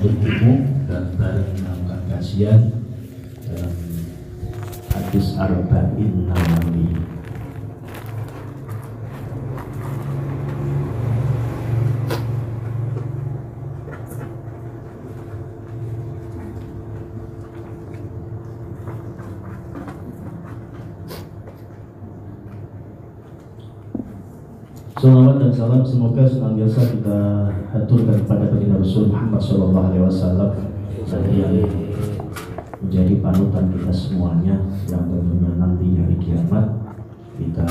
menuntut ilmu dan bareng melakukan kajian dalam hadis Arba'in Nawawi. Salawat dan salam semoga senantiasa kita haturkan kepada baginda Rasul Muhammad SAW yang menjadi panutan kita semuanya, yang tentunya nanti hari kiamat kita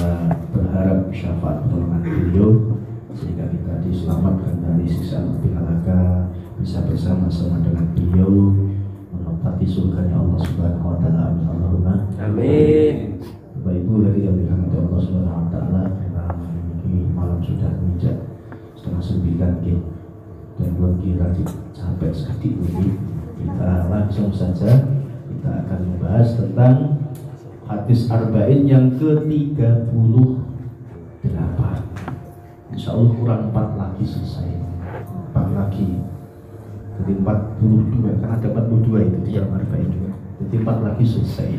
berharap syafaat pertolongan beliau sehingga kita diselamatkan dari siksa api neraka, bisa bersama-sama dengan beliau menempati surganya Allah Subhanahu wa taala. Amin Allahumma amin. Bapak Ibu dari yang dirahmati Allah Subhanahu wa taala, malam sudah menginjak 8:30 dan buat kira sampai seketik ini kita langsung saja kita akan membahas tentang hadis Arba'in yang ke-38. Insya Allah kurang 4 lagi selesai, 4 lagi jadi 42, kan ada 42 itu di dalam Arba'in juga, jadi 4 lagi selesai.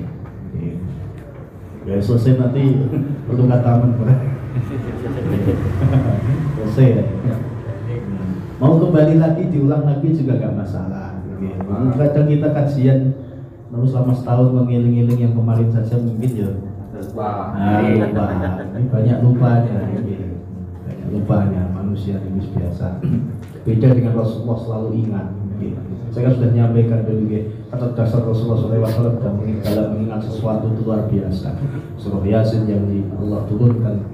Ya selesai nanti perlu kataman selesai ya. Mau kembali lagi diulang lagi juga gak masalah. Kadang kita kajian terus selama setahun mengiling-iling yang kemarin saja mungkin ya lupa. Ini banyak lupanya. Banyak lupanya, manusia ini biasa. Beda dengan Rasulullah selalu ingat. Saya kan sudah menyampaikan dulu kata dasar Rasulullah SAW dalam mengingat sesuatu itu luar biasa. Surah Yasin yang Allah turunkan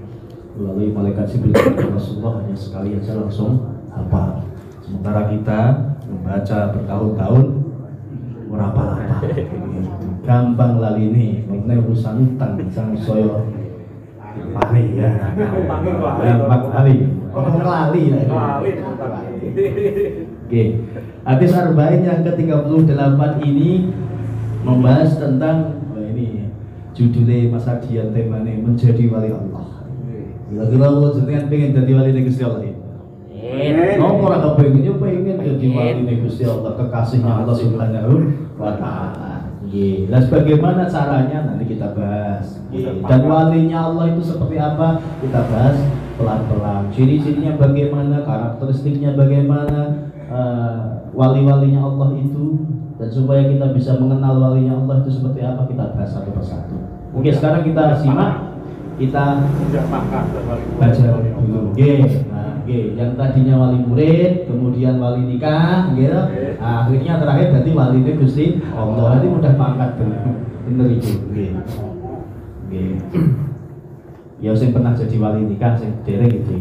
melalui malaikat Jibril kepada Rasulullah hanya sekali aja langsung hafal. Sementara kita membaca bertahun-tahun berapa lama. Gampang lali ini, mengenai urusan utang sang soyo pari ya. Gampang lali. Ngomong lali ya. Oke. Hadis Arba'in yang ke-38 ini membahas tentang ini judulnya Mas Adian, temanya menjadi wali Allah. Kira-kira lo jenengan pengen jadi wali Gusti Allah ini? Ngomong orang kepengen, pengen jadi wali Gusti Allah, kekasihnya Allah Subhanahu wa taala. Nah, bagaimana caranya nanti kita bahas. Dan walinya Allah itu seperti apa? Kita bahas pelan-pelan. Ciri-cirinya bagaimana, karakteristiknya bagaimana, wali-walinya Allah itu, dan supaya kita bisa mengenal walinya Allah itu seperti apa kita bahas satu persatu. Oke, sekarang kita simak. Kita baca dulu. Yang tadinya wali murid, kemudian wali nikah, gitu. Akhirnya terakhir jadi wali Gusti Allah. Nanti mudah pangkat dulu. Bener itu. Ya sing pernah jadi wali nikah, sing dereng gitu.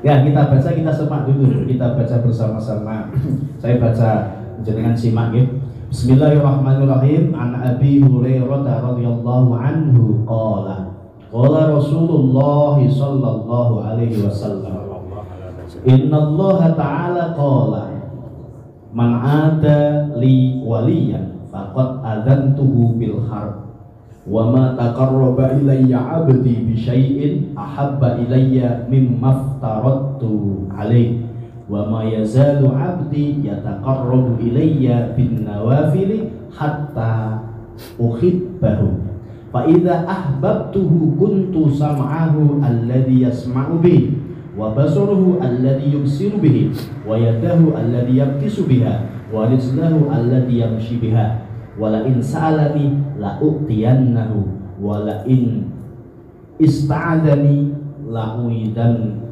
Ya kita baca, kita semak dulu. Kita baca bersama-sama. Saya baca, jenengan simak gitu. Bismillahirrahmanirrahim. An Abi Hurairah radhiyallahu anhu qala qala Rasulullah sallallahu alaihi wasallam Inna Allah ta'ala qala man 'ada li waliyan faqad adantuhu bil harb wa ma taqarraba ilayya 'abdi bi syai'in ahabba ilayya mimma aftaradtu alaihi wa ma yazalu 'abdi yataqarrabu ilayya bin nawafil hatta uhibbahu fa idza ahbabtuhu kuntu sam'ahu alladhi yasma'u bihi wa basaruhu alladhi yubsiru bihi wa yadahu alladhi yabtisu biha wa rijluhu alladhi yamshi biha wa la in sa'alani la u'tiyannahu wa la in ista'adani la u'idannahu.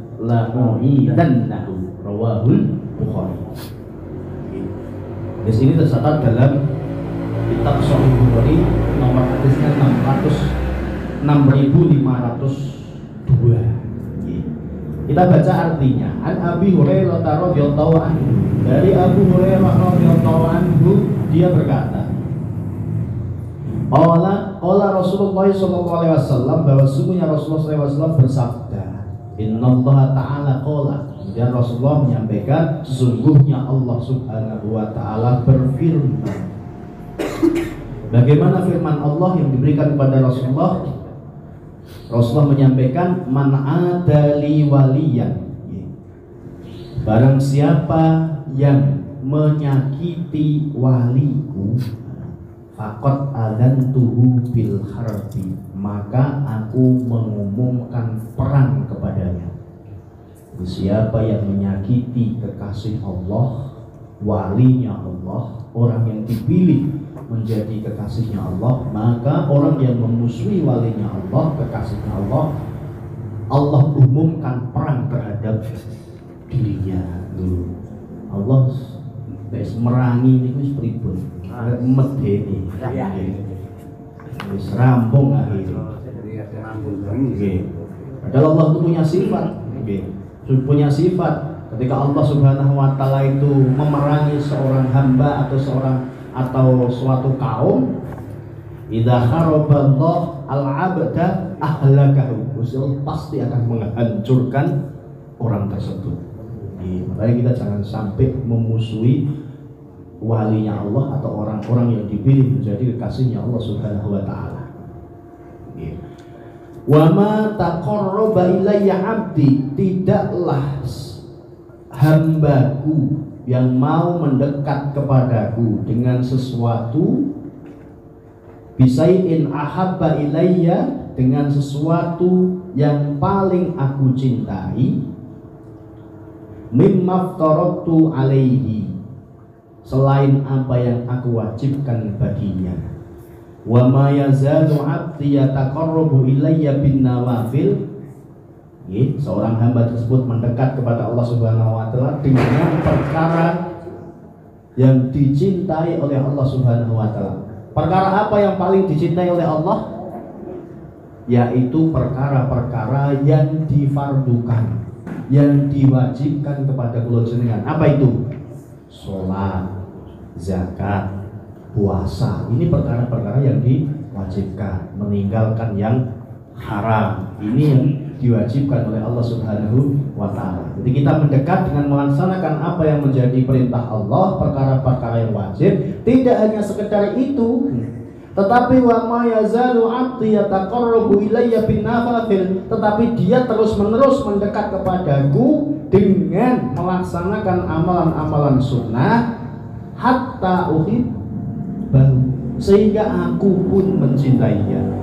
Rawahul Bukhari. Di sini tercatat dalam kitab Sahih Bukhari nomor hadisnya 6502. Kita baca artinya. An Abi Hurairah radhiyallahu anhu. Dari Abu Hurairah radhiyallahu anhu dia berkata, Qala Rasulullah sallallahu alaihi wasallam, bahwa sungguhnya Rasulullah sallallahu alaihi wasallam bersabda, Innallaha ta'ala qala. Kemudian Rasulullah menyampaikan sesungguhnya Allah Subhanahu wa taala berfirman. Bagaimana firman Allah yang diberikan kepada Rasulullah? Rasulullah menyampaikan man adali waliyan. Barang siapa yang menyakiti waliku, faqad adantuhu bil harbi, maka aku mengumumkan perang kepadanya. Siapa yang menyakiti kekasih Allah, walinya Allah, orang yang dipilih menjadi kekasihnya Allah, maka orang yang memusuhi walinya Allah, kekasihnya Allah, Allah umumkan perang terhadap dirinya. Allah wis merangi niku wis pripun? Medeni. Wis rampung akhirnya. Padahal Allah itu punya sifat. Punya sifat ketika Allah Subhanahu wa taala itu memerangi seorang hamba atau suatu kaum, idza kharaballahu al-'abda ahlakahu, pasti akan menghancurkan orang tersebut. Makanya kita jangan sampai memusuhi walinya Allah atau orang-orang yang dipilih menjadi kekasihnya Allah Subhanahu wa taala. Wa ma taqarraba ilayya 'abdi, tidaklah hambaku yang mau mendekat kepadaku dengan sesuatu, bisai'in ahabba ilayya, dengan sesuatu yang paling aku cintai, mimma aftaratu alaihi, selain apa yang aku wajibkan baginya. Wa ma yazalu 'abdi yataqarrabu ilayya bin nawafil, seorang hamba tersebut mendekat kepada Allah Subhanahu wa taala dengan perkara yang dicintai oleh Allah Subhanahu wa taala. Perkara apa yang paling dicintai oleh Allah? Yaitu perkara-perkara yang difardukan, yang diwajibkan kepada kula jenengan. Apa itu? Salat, zakat, puasa. Ini perkara-perkara yang diwajibkan, meninggalkan yang haram. Ini yang diwajibkan oleh Allah Subhanahu wa taala. Jadi kita mendekat dengan melaksanakan apa yang menjadi perintah Allah, perkara-perkara yang wajib, tidak hanya sekedar itu, tetapi wa ma yazalu 'abdi yataqarrabu ilayya bin nawafil, tetapi dia terus-menerus mendekat kepadaku dengan melaksanakan amalan-amalan sunnah, hatta uhibbahu, sehingga aku pun mencintainya.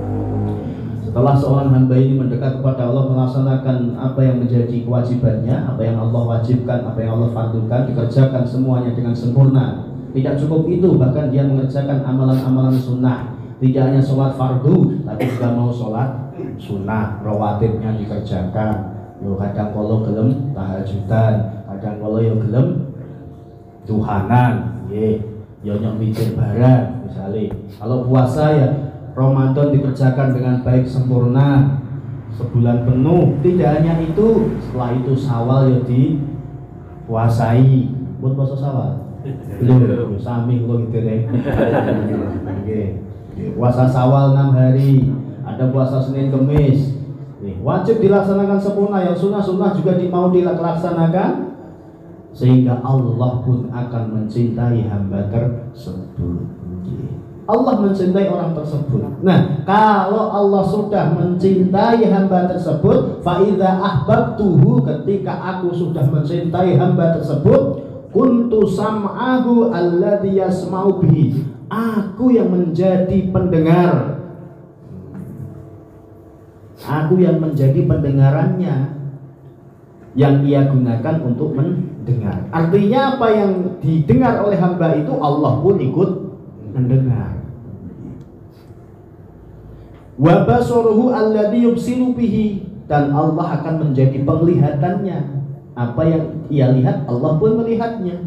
Setelah seorang hamba ini mendekat kepada Allah, melaksanakan apa yang menjadi kewajibannya, apa yang Allah wajibkan, apa yang Allah fardukan, dikerjakan semuanya dengan sempurna. Tidak cukup itu, bahkan dia mengerjakan amalan-amalan sunnah. Tidak hanya sholat fardu, tapi juga mau sholat sunnah, rawatibnya dikerjakan. Yo kadang kalau gelem tahajudan, kadang kalau yo gelem duhanan, yo nyok mikir barang misalnya. Kalau puasa ya Ramadan dikerjakan dengan baik sempurna sebulan penuh. Tidak hanya itu, setelah itu Syawal ya dipuasai. Buat puasa Syawal? Belum, sami kula gitu deh. Puasa Syawal 6 hari, ada puasa Senin Kemis. Wajib dilaksanakan sempurna, yang sunnah-sunnah juga mau dilaksanakan, sehingga Allah pun akan mencintai hamba tersebut. Allah mencintai orang tersebut. Nah, kalau Allah sudah mencintai hamba tersebut, fa idza ahbabtuhu, ketika aku sudah mencintai hamba tersebut, kuntu sam'ahu alladhi yasma'u bihi, aku yang menjadi pendengar, aku yang menjadi pendengarannya, yang ia gunakan untuk mendengar. Artinya apa yang didengar oleh hamba itu Allah pun ikut mendengar. Wa basaruhu alladhi yubsiru bihi, dan Allah akan menjadi penglihatannya. Apa yang ia lihat Allah pun melihatnya.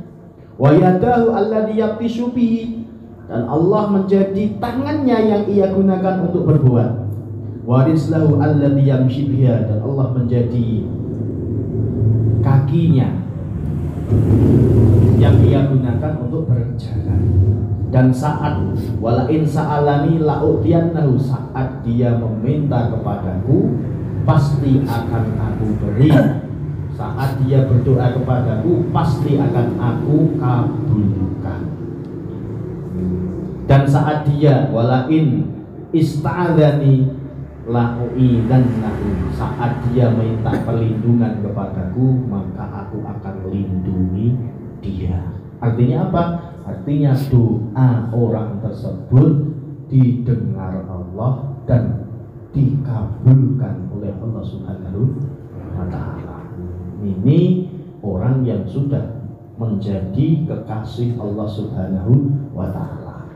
Wa yadahu alladhi yabtishu bihi, dan Allah menjadi tangannya yang ia gunakan untuk berbuat. Wa rizlahu alladhi yamshi biha, dan Allah menjadi kakinya yang ia gunakan untuk berjalan. Dan saat walain sa'alani la'utiyannahu, saat dia meminta kepadaku pasti akan aku beri. Saat dia berdoa kepadaku pasti akan aku kabulkan. Dan saat dia walain ista'adzani la'u'idzannahu, saat dia minta perlindungan kepadaku maka aku akan menyayangi dia. Artinya apa? Artinya doa orang tersebut didengar Allah dan dikabulkan oleh Allah Subhanahu wa Ta'ala. Ini orang yang sudah menjadi kekasih Allah Subhanahu wa Ta'ala.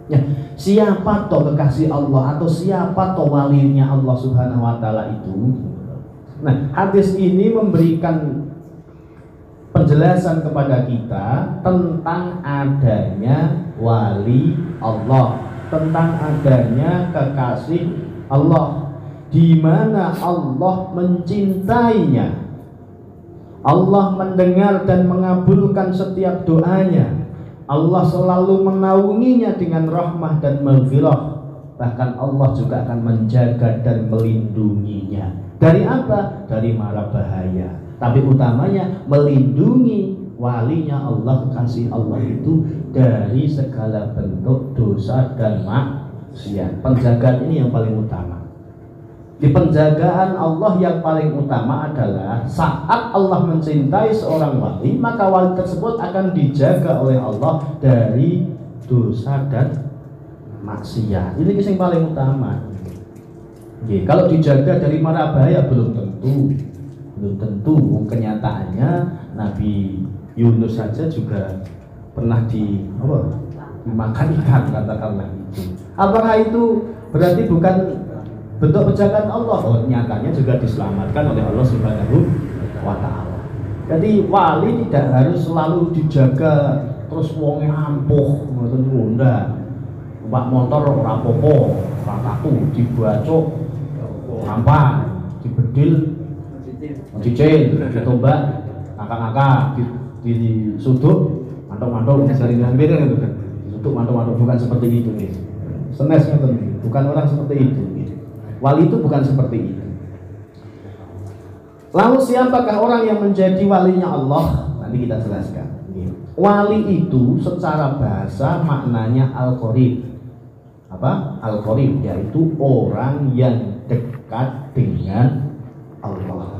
Ya, siapa toh kekasih Allah atau siapa toh walinya Allah Subhanahu wa Ta'ala itu? Nah, hadis ini memberikan penjelasan kepada kita tentang adanya wali Allah, tentang adanya kekasih Allah, di mana Allah mencintainya, Allah mendengar dan mengabulkan setiap doanya, Allah selalu menaunginya dengan rahmah dan maghfirah. Bahkan Allah juga akan menjaga dan melindunginya. Dari apa? Dari mara bahaya. Tapi utamanya melindungi walinya Allah, kekasih Allah itu dari segala bentuk dosa dan maksiat. Penjagaan ini yang paling utama. Di penjagaan Allah yang paling utama adalah saat Allah mencintai seorang wali, maka wali tersebut akan dijaga oleh Allah dari dosa dan maksiat. Ini yang paling utama. Kalau dijaga dari mara bahaya belum tentu. Kenyataannya Nabi Yunus saja juga pernah dimakan ikan, katakanlah itu. Apakah itu berarti bukan bentuk penjagaan Allah? Oh, nyatanya juga diselamatkan oleh Allah Subhanahu wa Ta'ala. Jadi wali tidak harus selalu dijaga terus wonge ampuh ngoten ndak. Mbak motor ora apa-apa, ora kaku, dibacok sampah, dibedil cicil, ditombak, angka-angka, disuduk, mantuk-mantuk, sering-sering gitu kan. Disuduk, mantuk-mantuk, bukan seperti itu nih. Senesnya bukan orang seperti itu. Wali itu bukan seperti itu. Lalu siapakah orang yang menjadi walinya Allah? Nanti kita jelaskan. Wali itu secara bahasa maknanya al-qarib. Apa? Al-qarib yaitu orang yang dekat dengan Allah.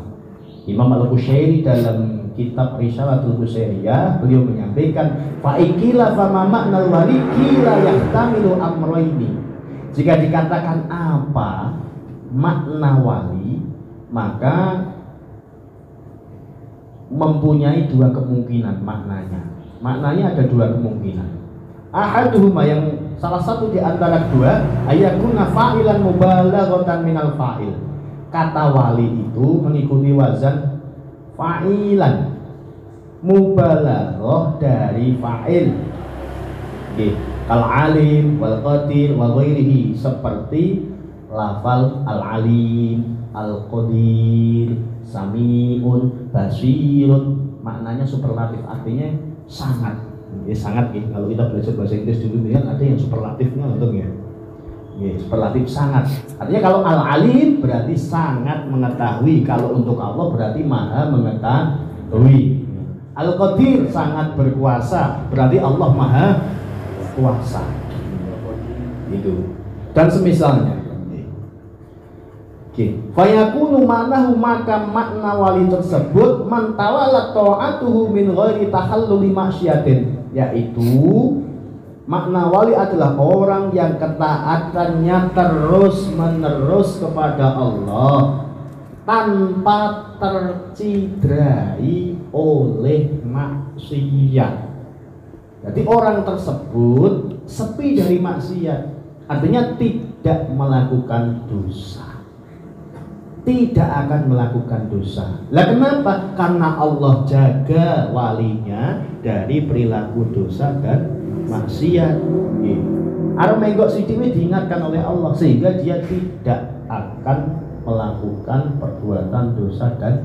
Imam Al-Qushairi dalam kitab Risalatul Qushairiyah beliau menyampaikan fa'ikila fama ma'nal wali kila yahtamilu amroini. Jika dikatakan apa makna wali, maka mempunyai dua kemungkinan maknanya. Maknanya ada dua kemungkinan. Ahaduhuma, yang salah satu di antara dua, ayakuna fa'ilan mubalaghatan minal fa'il. Kata wali itu mengikuti wazan fa'ilan, mubalaghah dari fa'il. Kal alim wal qadir wa ghairihi, seperti lafal al alim, al qadir, samiun, basirun, maknanya superlatif, artinya sangat. Sangat ya. Kalau kita belajar bahasa Inggris dulu ya, ada yang superlatifnya untuk ya. Superlatif sangat. Artinya kalau al-alim berarti sangat mengetahui, kalau untuk Allah berarti maha mengetahui. Al-qadir sangat berkuasa, berarti Allah maha kuasa. Itu. Dan semisalnya. Fayakunu ma'nahu, maka makna wali tersebut man tawalla ta'atuhu min ghairi tahalluli maksiatin, yaitu makna wali adalah orang yang ketaatannya terus menerus kepada Allah tanpa tercidrai oleh maksiat. Jadi orang tersebut sepi dari maksiat, artinya tidak melakukan dosa, tidak akan melakukan dosa. Lah kenapa? Karena Allah jaga walinya dari perilaku dosa dan maksiat. Arep menggok sithik diingatkan oleh Allah sehingga dia tidak akan melakukan perbuatan dosa dan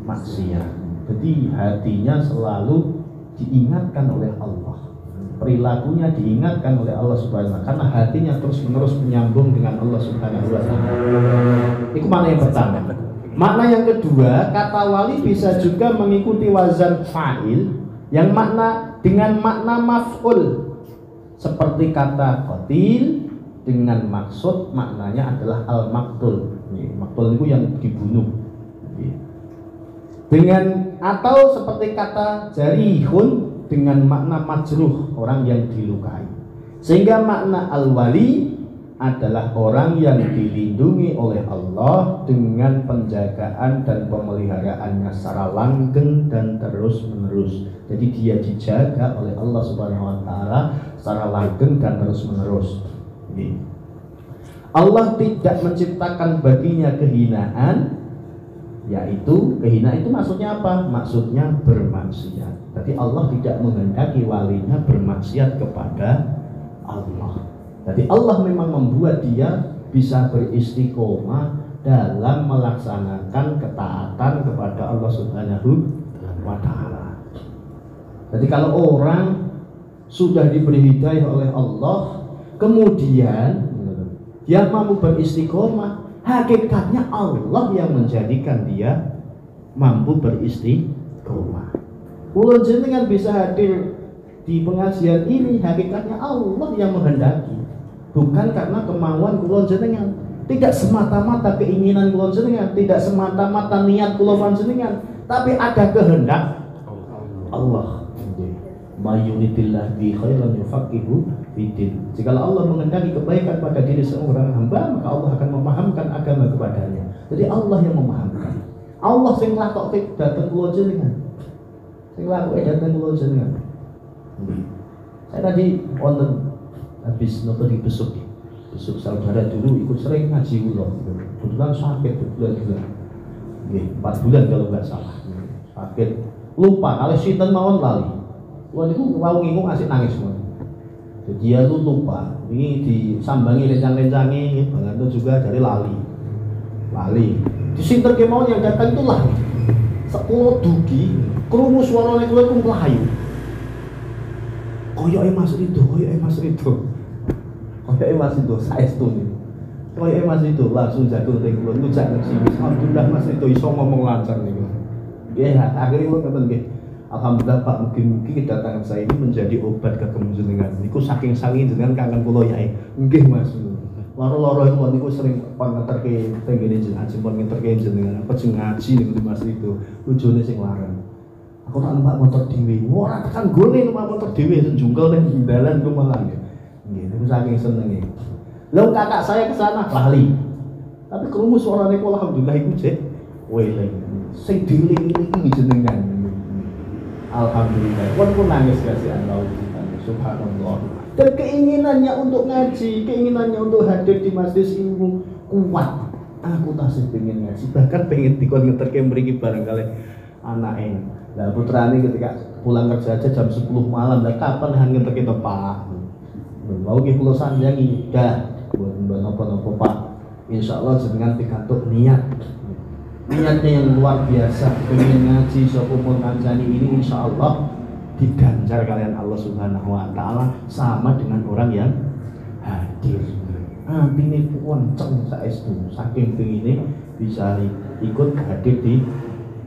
maksiat. Jadi hatinya selalu diingatkan oleh Allah, perilakunya diingatkan oleh Allah Subhanahu wa Ta'ala, karena hatinya terus-menerus menyambung dengan Allah Subhanahu wa Ta'ala. Itu makna yang pertama. Makna yang kedua, kata wali bisa juga mengikuti wazan fa'il yang makna dengan makna maf'ul, seperti kata qatil dengan maksud maknanya adalah al-maktul. Maktul itu yang dibunuh. Dengan atau seperti kata jarihun dengan makna majruh, orang yang dilukai. Sehingga makna al-wali adalah orang yang dilindungi oleh Allah dengan penjagaan dan pemeliharaannya secara langgeng dan terus menerus. Jadi dia dijaga oleh Allah Subhanahu wa taala secara langgeng dan terus menerus. Allah tidak menciptakan baginya kehinaan, yaitu kehinaan itu maksudnya apa? Maksudnya bermaksiat. Jadi Allah tidak menghendaki walinya bermaksiat kepada Allah. Jadi Allah memang membuat dia bisa beristiqomah dalam melaksanakan ketaatan kepada Allah Subhanahu wa taala. Jadi kalau orang sudah diberi hidayah oleh Allah, kemudian dia mampu beristiqomah, hakikatnya Allah yang menjadikan dia mampu beristiqomah. Kula jenengan bisa hadir di pengajian ini, hakikatnya Allah yang menghendaki, bukan karena kemauan kula jenengan. Tidak semata-mata keinginan kula jenengan, tidak semata-mata niat kula jenengan, tapi ada kehendak Allah. Mayunitillah bi khairan yufaqihu fiddin. Jika Allah menghendaki kebaikan pada diri seorang hamba, maka Allah akan memahamkan agama kepadanya. Jadi Allah yang memahamkan. Allah sing lakoke dateng kula jenengan. Sing lakoke dateng kula jenengan. Saya tadi wonten habis nonton di besuk saudara dulu ikut sering ngaji kula. Kebetulan sakit bulan-bulan. Nggih, 4 bulan kalau enggak salah. Sakit. Lupa kalau sinten mawon lali. Wah itu mau ngingung asik nangis semua. Jadi dia tuh lupa. Ini disambangi lencang-lencangi, Bang Anto juga dari lali. Disinter kemauan yang datang itu lali. 10 dugi, krungu suarane kuwi ku mlayu. Koyoke Mas Ridho, saestu niku. Koyoke Mas Ridho langsung jagung teng kula niku jak ngerti. Alhamdulillah Mas Ridho iso ngomong lancar niku. Nggih, akhire kula ngoten nggih. Alhamdulillah Pak, mungkin kedatangan saya ini menjadi obat kagem jenengan. Niku saking sangi jenengan kangen kula yae. Nggih Mas. Loro-loro iku niku sering pangeterke tenggene jenengan, pun ngeterke jenengan. Apa sing ngaji niku Mas itu. Bojone sing larang. Aku tak numpak motor dhewe. Ora tekan gone numpak motor dhewe sing jungkel ning dalan ku malah nggih. Nggih, niku saking senenge. Lho kakak saya ke sana lali. Tapi krungu suarane kula alhamdulillah iku jek weleng. Sing diiling-ilingi jenengan. Alhamdulillah, walaupun nangis kasihan Allah subhanallah. Dan keinginannya untuk ngaji, keinginannya untuk hadir di majelis ilmu kuat. Aku tasih pengen ngaji, bahkan pengen dikon ngeterke mriki bareng kali anake. Lah putrane ketika pulang kerja aja jam 10 malam, lah kapan han ngeterke to Pak? Mau nggih kula sanjangi, dah mboten napa-napa Pak. Insyaallah jenengan pikantuk niat. Niatnya yang luar biasa, pengen ngaji sopumul kancani ini insya Allah diganjar kalian Allah Subhanahu wa taala sama dengan orang yang hadir. Atine kenceng saestu, saking pengine bisa ikut hadir di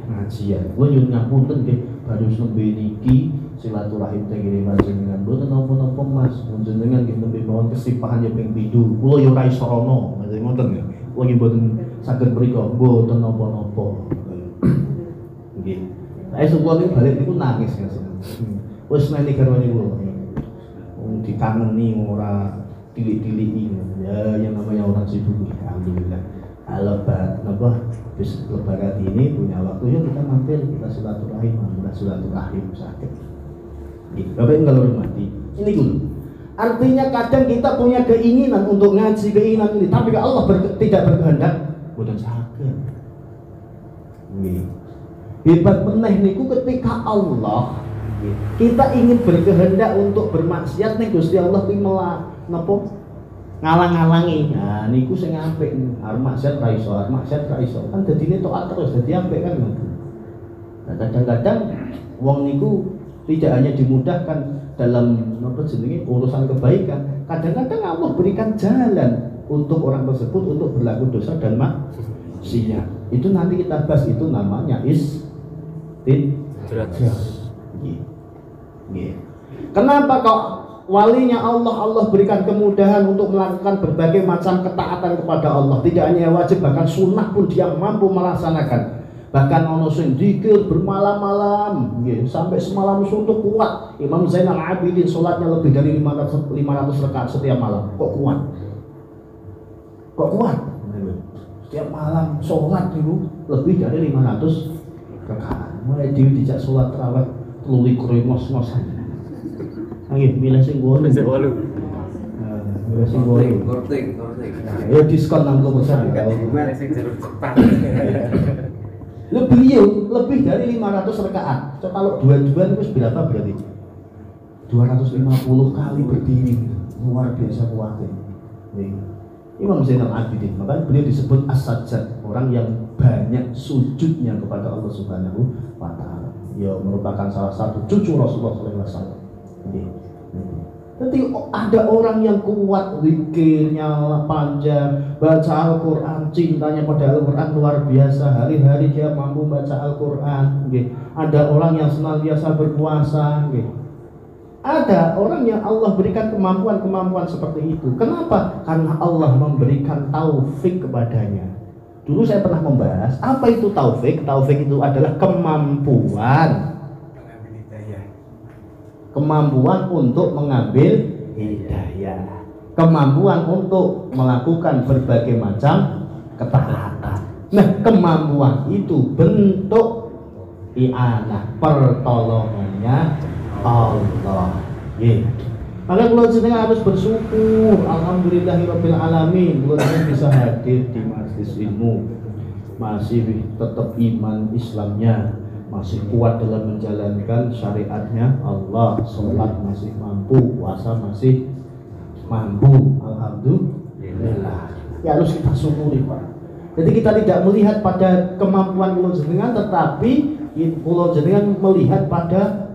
pengajian. Kula nyuwun ngapunten nggih, baru nembe niki silaturahim teng kene panjenengan. Mboten napa-napa Mas, panjenengan nggih nembe mawon kesipahan ya ping 7. Kula ya ora iso rono, ngoten nggih. Lagi mboten saged mriko, mboten napa-napa. Nggih. Saya subuh niku balik niku nangis ya. Wis meni garwane kula. Wong dikangeni ora tilik-tiliki. Ya yang namanya orang sibuk. Alhamdulillah. Lebaran napa bis lebaran ini punya waktu yuk kita mampir, kita silaturahim, sakit. Nggih. Bapak Ibu kalau hormati, ini dulu. Artinya kadang kita punya keinginan untuk ngaji, keinginan ini, tapi kalau Allah tidak berkehendak, boten saged. Hebat meneh niku ketika Allah kita ingin berkehendak untuk bermaksiat ning Gusti Allah ki napa ngalang-alangi. Nah niku sing apik, arep maksiat ra iso, kan dadine taat terus dadi apik kan. Nah kadang-kadang wong niku tidak hanya dimudahkan dalam urusan kebaikan, kadang-kadang Allah berikan jalan untuk orang tersebut untuk berlaku dosa dan maksiat. Itu nanti kita bahas, itu namanya istidraj. Kenapa kok walinya Allah berikan kemudahan untuk melakukan berbagai macam ketaatan kepada Allah, tidak hanya wajib bahkan sunnah pun dia mampu melaksanakan. Bahkan ono sing zikir bermalam-malam, sampai semalam suntuk kuat. Imam Zainal Abidin sholatnya lebih dari 500 rakaat setiap malam. Kok kuat? Kok kuat? Setiap malam sholat itu lebih dari 500 rakaat. Mulai dijak sholat tarawih luli kuri ngos-ngosan. Nggih, milih sing 8. Milih sing 8. Korting. Ya diskon 60%. Gimana sing jalur cepat. Beliau lebih dari 500 rakaat. So, kalau dua-duaan itu berapa berarti? 250 kali berdiri. Luar biasa kuatnya. Imam Zainal Abidin, makanya beliau disebut as-sajjad, orang yang banyak sujudnya kepada Allah Subhanahu wa taala. Ya merupakan salah satu cucu Rasulullah SAW. Jadi ada orang yang kuat zikirnya panjang, baca Al-Quran, cintanya pada Al-Quran luar biasa, hari-hari dia mampu baca Al-Quran. Ada orang yang senantiasa berpuasa. Ada orang yang Allah berikan kemampuan seperti itu. Kenapa? Karena Allah memberikan taufik kepadanya. Dulu saya pernah membahas apa itu taufik. Taufik itu adalah kemampuan untuk mengambil hidayah, kemampuan untuk melakukan berbagai macam ketaatan. Nah, kemampuan itu bentuk i'anah, pertolongannya Allah. Maka kalau jenengan harus bersyukur, alhamdulillahirabbil alamin, kalau bisa hadir di majelis ilmu, masih tetap iman Islamnya, masih kuat dalam menjalankan syariatnya Allah, sholat masih mampu, puasa masih mampu, alhamdulillah. Ya harus kita syukuri, Pak. Jadi kita tidak melihat pada kemampuan kula jenengan, tetapi kula jenengan melihat pada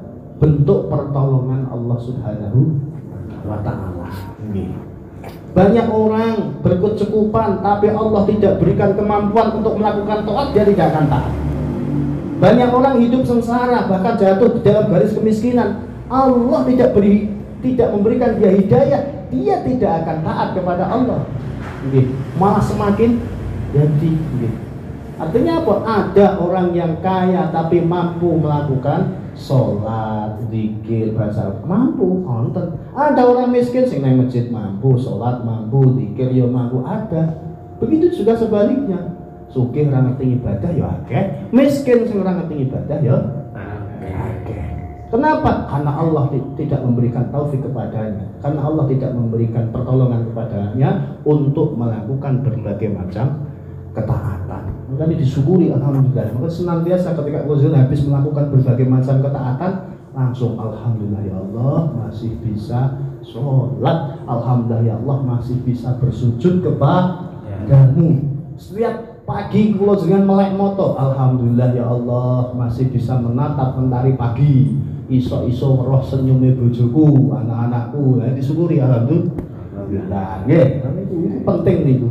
bentuk pertolongan Allah Subhanahu wa taala. Banyak orang berkecukupan, tapi Allah tidak berikan kemampuan untuk melakukan taat, dia tidak akan taat. Banyak orang hidup sengsara, bahkan jatuh dalam garis kemiskinan. Allah tidak memberikan dia hidayah, dia tidak akan taat kepada Allah. Malah semakin jadi. Artinya apa? Ada orang yang kaya tapi mampu melakukan sholat, zikir, baca, mampu, konten. Ada orang miskin sing nang masjid mampu, sholat mampu, zikir ya mampu, ada. Begitu juga sebaliknya. Sugih ora ngerti ibadah ya akeh, miskin sing ora ngerti ibadah ya akeh. Kenapa? Karena Allah tidak memberikan taufik kepadanya, karena Allah tidak memberikan pertolongan kepadanya untuk melakukan berbagai macam ketaatan. Makanya disyukuri alhamdulillah. Maka senantiasa ketika Ghazali habis melakukan berbagai macam ketaatan, langsung alhamdulillah ya Allah masih bisa sholat, alhamdulillah ya Allah masih bisa bersujud kepadamu. Setiap pagi kula jenengan melek moto, alhamdulillah ya Allah masih bisa menatap mentari pagi, iso-iso weruh senyume bojoku, anak-anakku. Nah disyukuri alhamdulillah. Nggih, itu penting niku.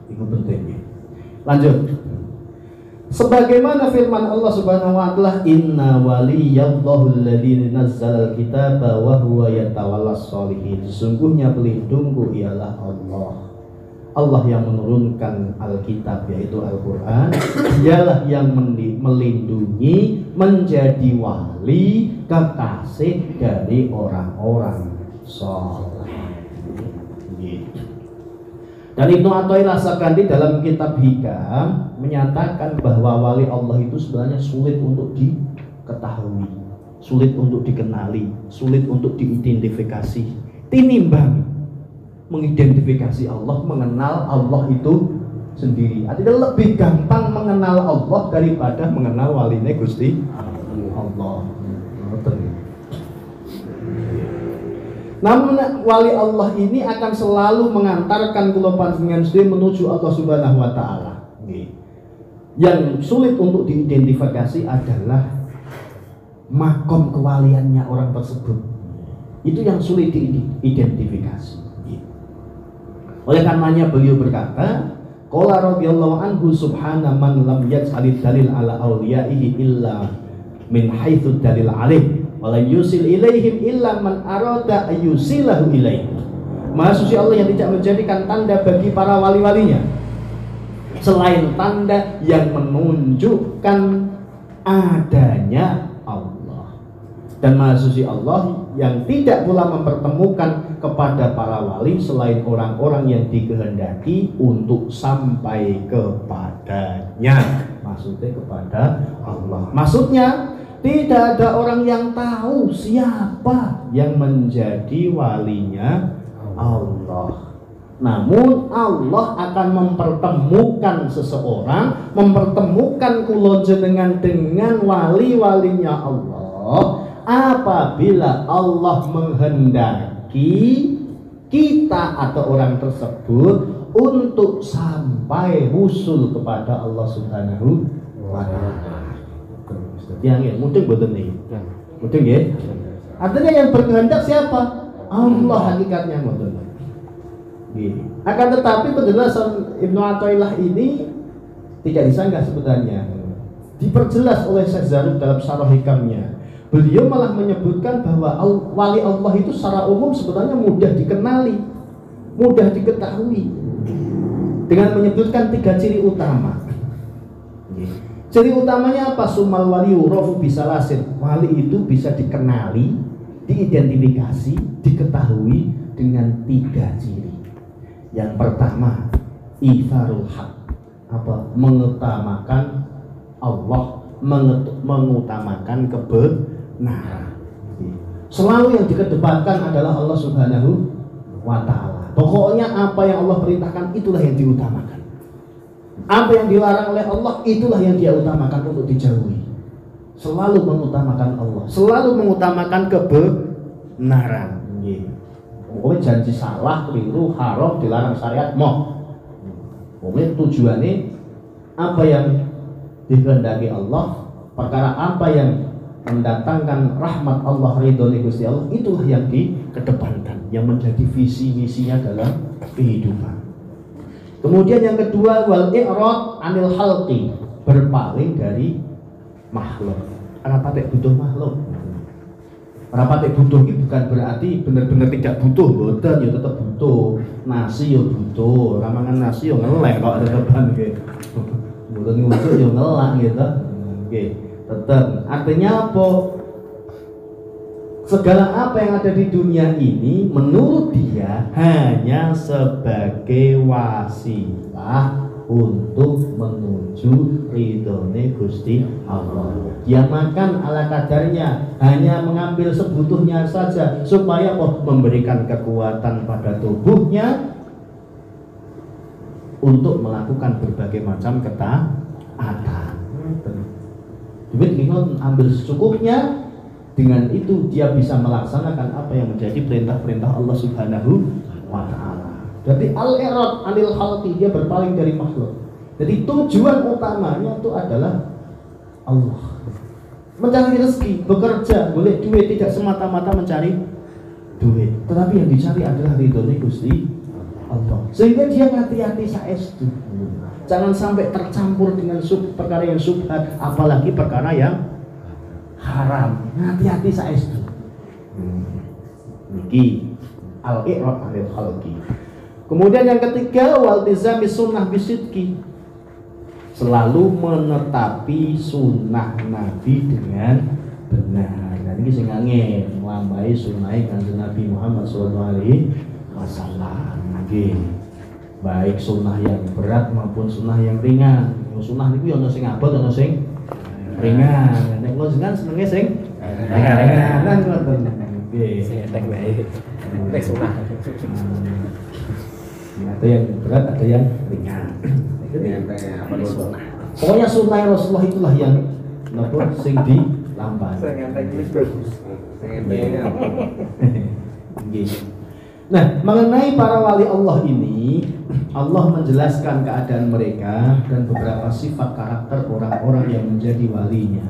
Itu penting. Lanjut. Sebagaimana firman Allah Subhanahu wa taala, inna waliyallahu alladzi nazzala al-kitaba wa huwa yatawallas sholihin. Sesungguhnya pelindungku ialah Allah. Allah yang menurunkan Alkitab yaitu Al-Quran, dialah yang melindungi, menjadi wali, kekasih dari orang-orang saleh. Dan Ibnu Athaillah Sakandi dalam kitab Hikam menyatakan bahwa wali Allah itu sebenarnya sulit untuk diketahui, sulit untuk dikenali, sulit untuk diidentifikasi, tinimbang mengidentifikasi Allah, mengenal Allah itu sendiri. Artinya lebih gampang mengenal Allah daripada mengenal waline Gusti Allah. Namun wali Allah ini akan selalu mengantarkan kula panjenengan sedaya menuju Allah Subhanahu wa taala. Yang sulit untuk diidentifikasi adalah makom kewaliannya orang tersebut. Itu yang sulit diidentifikasi. Oleh karenanya beliau berkata, qala radhiyallahu anhu subhana man lam yaj'alid dalil ala awliyaihi illa min haitsu dalil alaih wa la yusil ilaihim illa man arada ayyusilahu ilaih. Maha suci Allah yang tidak menjadikan tanda bagi para wali-walinya selain tanda yang menunjukkan adanya Allah. Dan Maha Suci Allah yang tidak pula mempertemukan kepada para wali selain orang-orang yang dikehendaki untuk sampai kepadanya. Maksudnya kepada Allah. Maksudnya tidak ada orang yang tahu siapa yang menjadi walinya Allah. Namun Allah akan mempertemukan seseorang, mempertemukan kula jenengan dengan wali-walinya Allah apabila Allah menghendaki kita atau orang tersebut untuk sampai usul kepada Allah Subhanahu wa taala. Yang mungkin boten niki. Mungkin nggih. Artinya yang berkehendak siapa? Allah hakikatnya mboten. Akan tetapi penjelasan Ibnu Athaillah ini tidak disanggah sebenarnya. Diperjelas oleh Syekh Zarruq dalam Syarah Hikamnya. Beliau malah menyebutkan bahwa wali Allah itu secara umum sebenarnya mudah dikenali, mudah diketahui, dengan menyebutkan 3 ciri utama. Ciri utamanya apa? Sumal waliyu rofu bisalasin. Wali itu bisa dikenali, diidentifikasi, diketahui dengan 3 ciri. Yang pertama, itharul haq, apa? Mengutamakan Allah, mengutamakan kebenaran. Selalu yang dikedepankan adalah Allah Subhanahu wa taala. Pokoknya apa yang Allah perintahkan itulah yang diutamakan. Apa yang dilarang oleh Allah itulah yang dia utamakan untuk dijauhi. Selalu mengutamakan Allah, selalu mengutamakan kebenaran. Pokoknya janji salah, keliru, haram, dilarang syariat, moh. Pokoknya tujuannya apa yang dikehendaki Allah, perkara apa yang mendatangkan rahmat Allah, ridho Gusti Allah, itulah yang dikedepankan, yang menjadi visi misinya dalam kehidupan. Kemudian yang kedua, wal i'rad anil khalqi, berpaling dari makhluk. Karena patek butuh makhluk. Karena patek butuh ini bukan berarti benar-benar tidak butuh, boten ya tetap butuh. Nasi ya butuh, ramangan nasi ya ngelek kok tetepan gitu. Boten ngujuk ya ngelak gitu. Nggih, tetep. Artinya apa? Segala apa yang ada di dunia ini menurut dia hanya sebagai wasilah untuk menuju ridhone Gusti Allah. Dia makan ala kadarnya, hanya mengambil sebutuhnya saja supaya memberikan kekuatan pada tubuhnya untuk melakukan berbagai macam ketaatan. Duit kita ambil secukupnya. Dengan itu dia bisa melaksanakan apa yang menjadi perintah-perintah Allah Subhanahu wa taala. Jadi al-i'rad anil khalqi, dia berpaling dari makhluk. Jadi tujuan utamanya itu adalah Allah. Mencari rezeki, bekerja, boleh duit, tidak semata-mata mencari duit. Tetapi yang dicari adalah ridhonya Gusti Allah. Sehingga dia hati-hati saestu. Jangan sampai tercampur dengan perkara yang syubhat, apalagi perkara yang haram. Hati-hati saestu. Niki al-i'rad anil khalqi. Kemudian yang ketiga, waltizami sunnah bisidqi, selalu menetapi sunnah Nabi dengan benar. Nah ini sing ngangen nglambai sunnah Kanjeng Nabi Muhammad sallallahu alaihi wasallam. Nggih. Baik sunnah yang berat maupun sunnah yang ringan. Sunnah niku ya ana sing abot ana sing ringan. Nek kula jenengan senenge sing ringan-ringan ngoten. Nggih. Sing entek wae. Nek sunah. Ada yang berat, ada yang ringan. Apa sunnah? Pokoknya sunnah Rasulullah itulah yang napa sing dilampahi. Sing entek iki bagus. Sing entek apa? Nggih. Nah, mengenai para wali Allah ini, Allah menjelaskan keadaan mereka dan beberapa sifat karakter orang-orang yang menjadi walinya.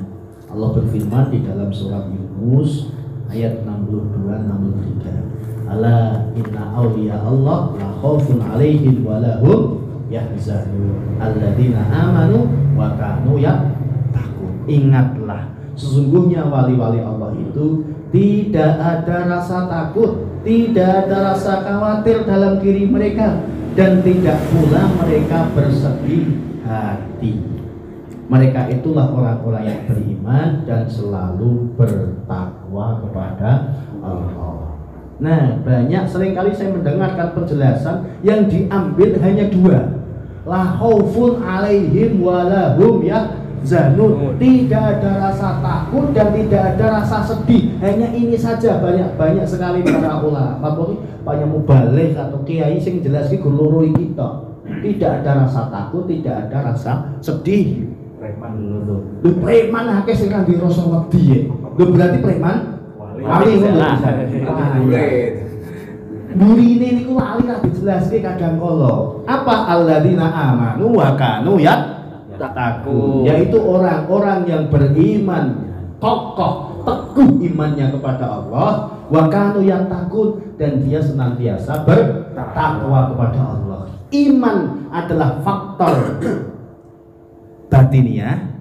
Allah berfirman di dalam surat Yunus ayat 62-63. Ala inna awliya Allah la khaufun alaihim wa lahum yahzanun alladzina amanu wa kanu yattaqun. Ingatlah, sesungguhnya wali-wali Allah itu tidak ada rasa takut, tidak ada rasa khawatir dalam diri mereka, dan tidak pula mereka bersedih hati. Mereka itulah orang-orang yang beriman dan selalu bertakwa kepada Allah. Nah, banyak seringkali saya mendengarkan penjelasan yang diambil hanya dua. La khaufun alaihim walahum yahzanun. Tidak ada rasa takut dan tidak ada rasa sedih. Hanya ini saja. Banyak sekali para ulama, banyak mubaligh atau kiai sing jelas iki guru kita. Tidak ada rasa takut, tidak ada rasa sedih. Preman lho. Preman akeh sing kan dirasa wedi. Lho berarti preman wali ngono. Burine niku lali ra dijelaske kadang kala. Apa alladzina amanu wa kanu yattaqun, yaitu orang-orang yang beriman, kokoh, teguh imannya kepada Allah, wa kanu yattaqun, dan dia senantiasa bertakwa kepada Allah. Iman adalah faktor batiniah,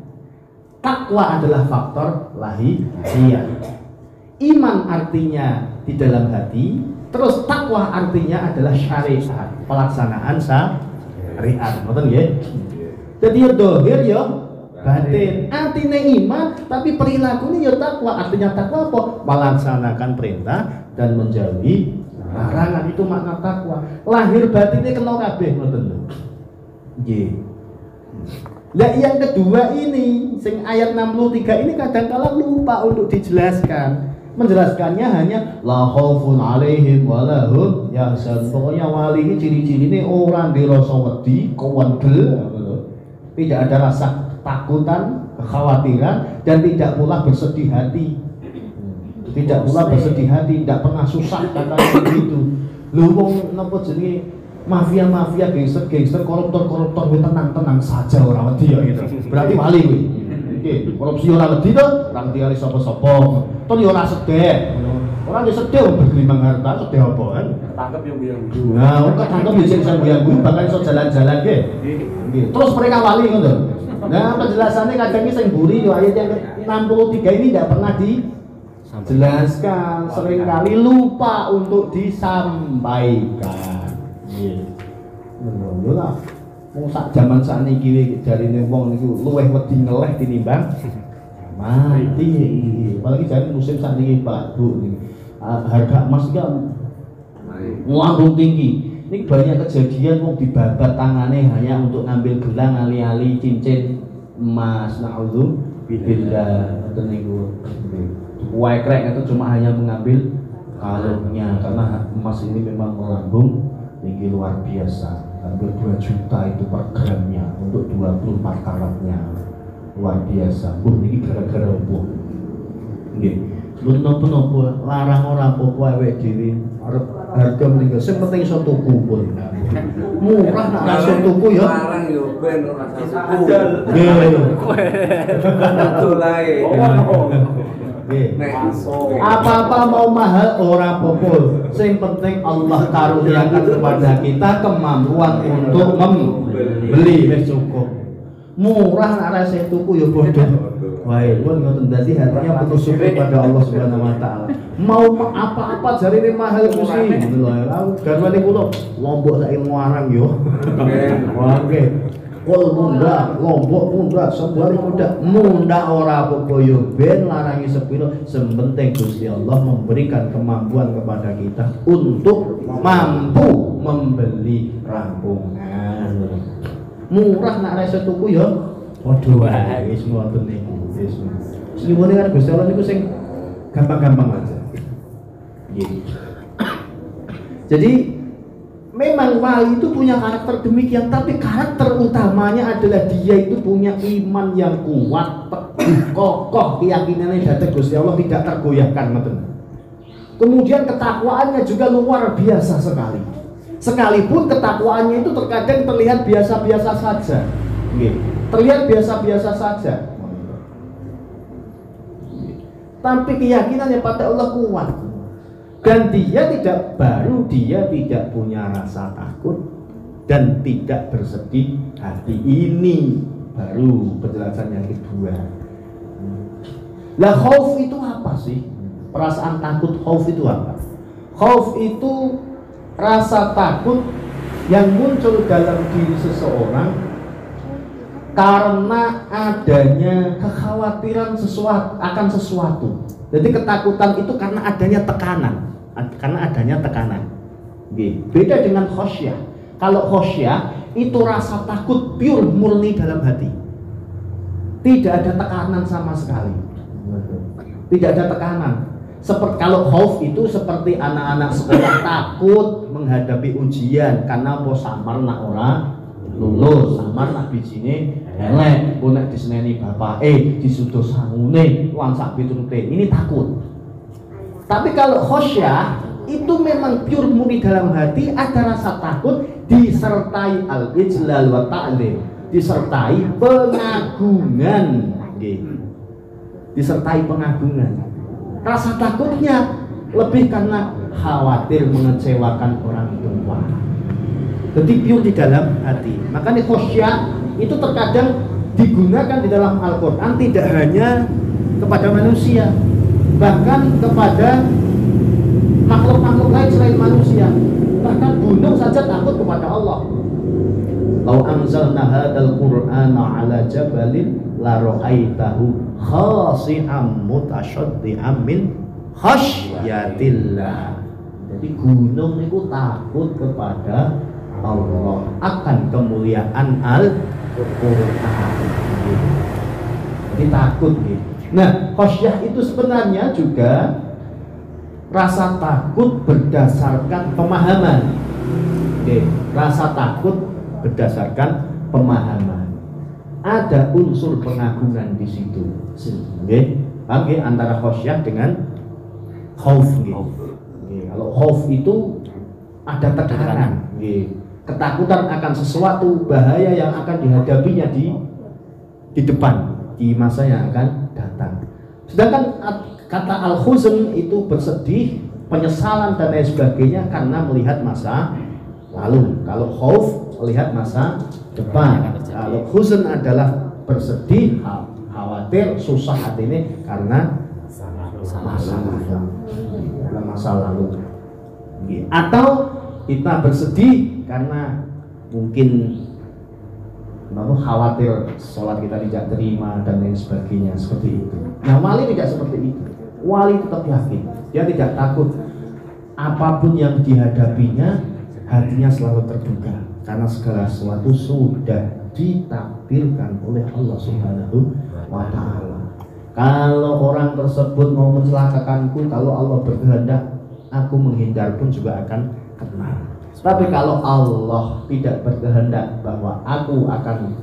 takwa adalah faktor lahiriah. Iman artinya di dalam hati, terus takwa artinya adalah syariat, pelaksanaan syariat. Ngoten nggih. Jadi ya dohir ya batin. Artinya iman tapi perilakunya ya takwa. Artinya takwa apa? Melaksanakan perintah dan menjauhi larangan, itu makna takwa. Lahir batinnya kena kabeh ngoten lho. Nggih. Nah, yang kedua ini, sing ayat 63 ini kadang-kala lupa untuk dijelaskan. Menjelaskannya hanya la khaufun alaihim walahum yahzanun. Pokoknya wali ini ciri-cirine orang dirasa wedi, kewendel, tidak ada rasa takutan, kekhawatiran, dan tidak pula bersedih hati. Tidak pula bersedih hati, tidak pernah susah katanya begitu. Lu wong napa jenenge mafia-mafia, gangster, koruptor tenang-tenang saja orang wedi ya gitu. Berarti wali kuwi. Nggih, korupsi ora wedi to, ora wedi kali sapa-sapa. Ton yo ora sedek. Ora yo sedek bergelimang harta, sedek apa kan? Ketangkep yo guyang-guyu. Nah, wong ketangkep yo sing guyang-guyu bakal iso jalan-jalan nggih. Nggih. Terus mereka wali ngono. Nah, penjelasannya kadang iki sing mburi yo ayat yang 63 ini tidak pernah dijelaskan, seringkali lupa untuk disampaikan. Lho lah, wong sak jaman sakniki iki jarine wong niku luweh wedi ngeleh tinimbang mati. Apalagi jare musim sakniki Pak Bu niki. Harga emas iki melambung tinggi. Ini banyak kejadian wong dibabat tangane hanya untuk ngambil gelang ali-ali cincin emas. Naudzubillah ngoten niku. Wae krek itu cuma hanya mengambil kalungnya, karena emas ini memang melambung tinggi luar biasa. Hampir 2 juta itu per gramnya untuk 24 karatnya, luar biasa. Ini gara-gara opo? Nggih. Lu napa-napa larang ora apa-apa awake dhewe arep harga meninggal. Sing penting iso tuku pun. Murah nek iso tuku ya. Larang yo ben ora tuku. Nggih. Lae. Apa-apa mau mahal ora apa-apa. Sing penting Allah karuniakan kepada kita kemampuan untuk membeli, wis cukup. Murah nek ora sing tuku ya bodoh. Wae, pun ngoten dadi hatinya putus syukur pada Allah Subhanahu wa taala. Mau apa-apa jarine mahal mesti. Lho, garwane kula Lombok saiki ngarang yo. Oke. Kol munda, Lombok munda, Sembari munda ora apa-apa yo ben larangi sepiro, sementing Gusti Allah memberikan kemampuan kepada kita untuk mampu membeli rampungan. Murah nek ora iso tuku yo padha wae wis ngoten niku. Senyumane kan Gusti Allah niku sing gampang-gampang aja. Jadi memang wali itu punya karakter demikian, tapi karakter utamanya adalah dia itu punya iman yang kuat, teguh, kokoh, keyakinannya datang Gusti Allah tidak tergoyahkan. Kemudian ketakwaannya juga luar biasa sekali. Sekalipun ketakwaannya itu terkadang terlihat biasa-biasa saja. Terlihat biasa-biasa saja. Tapi keyakinannya pada Allah kuat. Dan dia tidak punya rasa takut dan tidak bersedih hati. Ini baru penjelasan yang kedua. Lah khauf itu apa sih? Perasaan takut, khauf itu apa? Khauf itu rasa takut yang muncul dalam diri seseorang karena adanya kekhawatiran akan sesuatu. Jadi ketakutan itu karena adanya tekanan. Beda dengan khosyah. Kalau khosyah itu rasa takut pure murni dalam hati, tidak ada tekanan sama sekali. Tidak ada tekanan. Seperti kalau khauf itu seperti anak-anak sekolah takut menghadapi ujian karena apa samar nak ora lulus, samar nak bijine elek, nek diseneni bapake, disuduh sangune, lan sak piturute. Ini takut. Tapi kalau khosyah itu memang pure murni dalam hati, ada rasa takut disertai al-ijlal wa ta'lim, disertai pengagungan. Disertai pengagungan. Rasa takutnya lebih karena khawatir mengecewakan orang tua. Jadi pure di dalam hati. Makanya khosyah itu terkadang digunakan di dalam Al-Quran tidak hanya kepada manusia, bahkan kepada makhluk-makhluk lain selain manusia. Bahkan gunung saja takut kepada Allah. Lau anzalna hadzal qur'ana 'ala jabalin la ra'aitahu khashi'an mutasyaddian min khasyatillah. Jadi gunung itu takut kepada Allah akan kemuliaan Al-Qur'an. Jadi takut gitu. Nah, khasyah itu sebenarnya juga rasa takut berdasarkan pemahaman. Rasa takut berdasarkan pemahaman. Ada unsur pengagungan di situ. Antara khosyah dengan khauf. Kalau khauf itu ada tekanan, ketakutan akan sesuatu bahaya yang akan dihadapinya di depan, di masa yang akan datang. Sedangkan kata al-huzn itu bersedih, penyesalan dan lain sebagainya karena melihat masa lalu. Kalau khauf melihat masa depan. Kalau huzn adalah bersedih, khawatir, susah hati ini karena masa lalu. Atau kita bersedih karena mungkin khawatir sholat kita tidak terima dan lain sebagainya, seperti itu. Nah, wali tidak seperti itu. Wali tetap yakin, dia tidak takut apapun yang dihadapinya, hatinya selalu terbuka karena segala sesuatu sudah ditakdirkan oleh Allah Subhanahu wa ta'ala. Kalau orang tersebut mau mencelakakanku, kalau Allah berkehendak aku menghindar pun juga akan kena. Tapi kalau Allah tidak berkehendak bahwa aku akan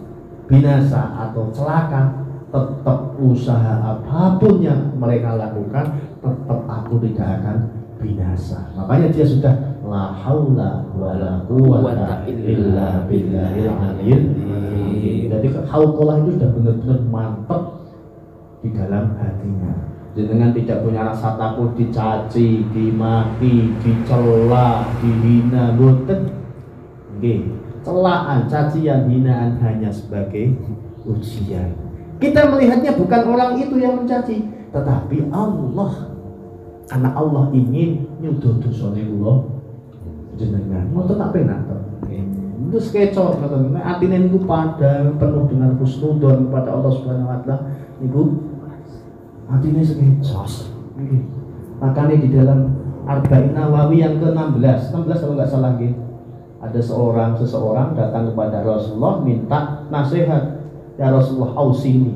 binasa atau celaka, tetap usaha apapun yang mereka lakukan, tetap aku tidak akan binasa. Makanya dia sudah la haula wala quwwata illa billahil aliyyil. Jadi hauqullah itu sudah benar-benar mantap di dalam hatinya. Dengan tidak punya rasa takut dicaci, dimaki, dicela, dihina, boten. Celaan, cacian, hinaan hanya sebagai ujian. Kita melihatnya bukan orang itu yang mencaci, tetapi Allah. Karena Allah ingin nyuduh dosane kula jenengan. Ngoten tak penak to. Terus keco ngoten. Nek atine niku padha penuh dengan husnudzon kepada Allah Subhanahu wa taala niku hatinya sekecos. Makanya di dalam Arba'in Nawawi yang ke-16 kalau nggak salah gitu, ada seseorang datang kepada Rasulullah minta nasihat. Ya Rasulullah, ausini,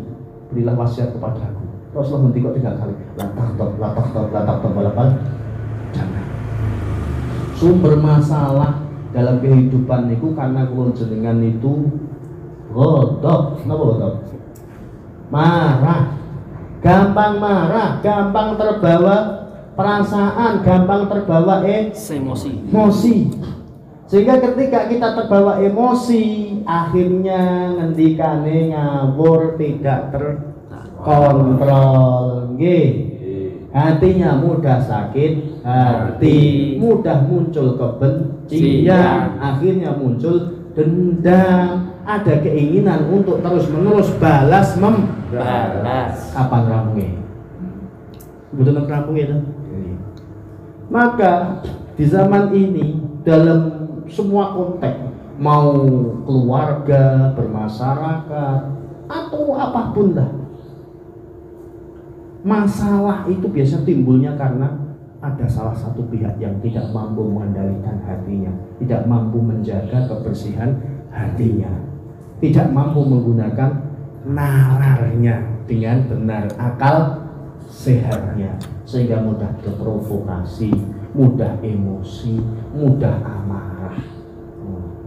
berilah wasiat kepadaku. Rasulullah nanti kok 3 kali. Latah balapan. Jangan. Sumber masalah dalam kehidupan niku karena kula jenengan itu godok, napa godok? Marah. Gampang marah, gampang terbawa perasaan, gampang terbawa emosi. Sehingga ketika kita terbawa emosi, akhirnya ngendikane ngawur, tidak terkontrol. Hatinya mudah sakit hati, mudah muncul kebencian, akhirnya muncul dendam. Ada keinginan untuk terus-menerus balas membalas. Kapan rampungnya? Betul rampungnya itu. Maka di zaman ini dalam semua konteks, mau keluarga, bermasyarakat, atau apapun lah. Masalah itu biasa timbulnya karena ada salah satu pihak yang tidak mampu mengendalikan hatinya, tidak mampu menjaga kebersihan hatinya, tidak mampu menggunakan nalarnya dengan benar, akal sehatnya, sehingga mudah terprovokasi, mudah emosi, mudah amarah,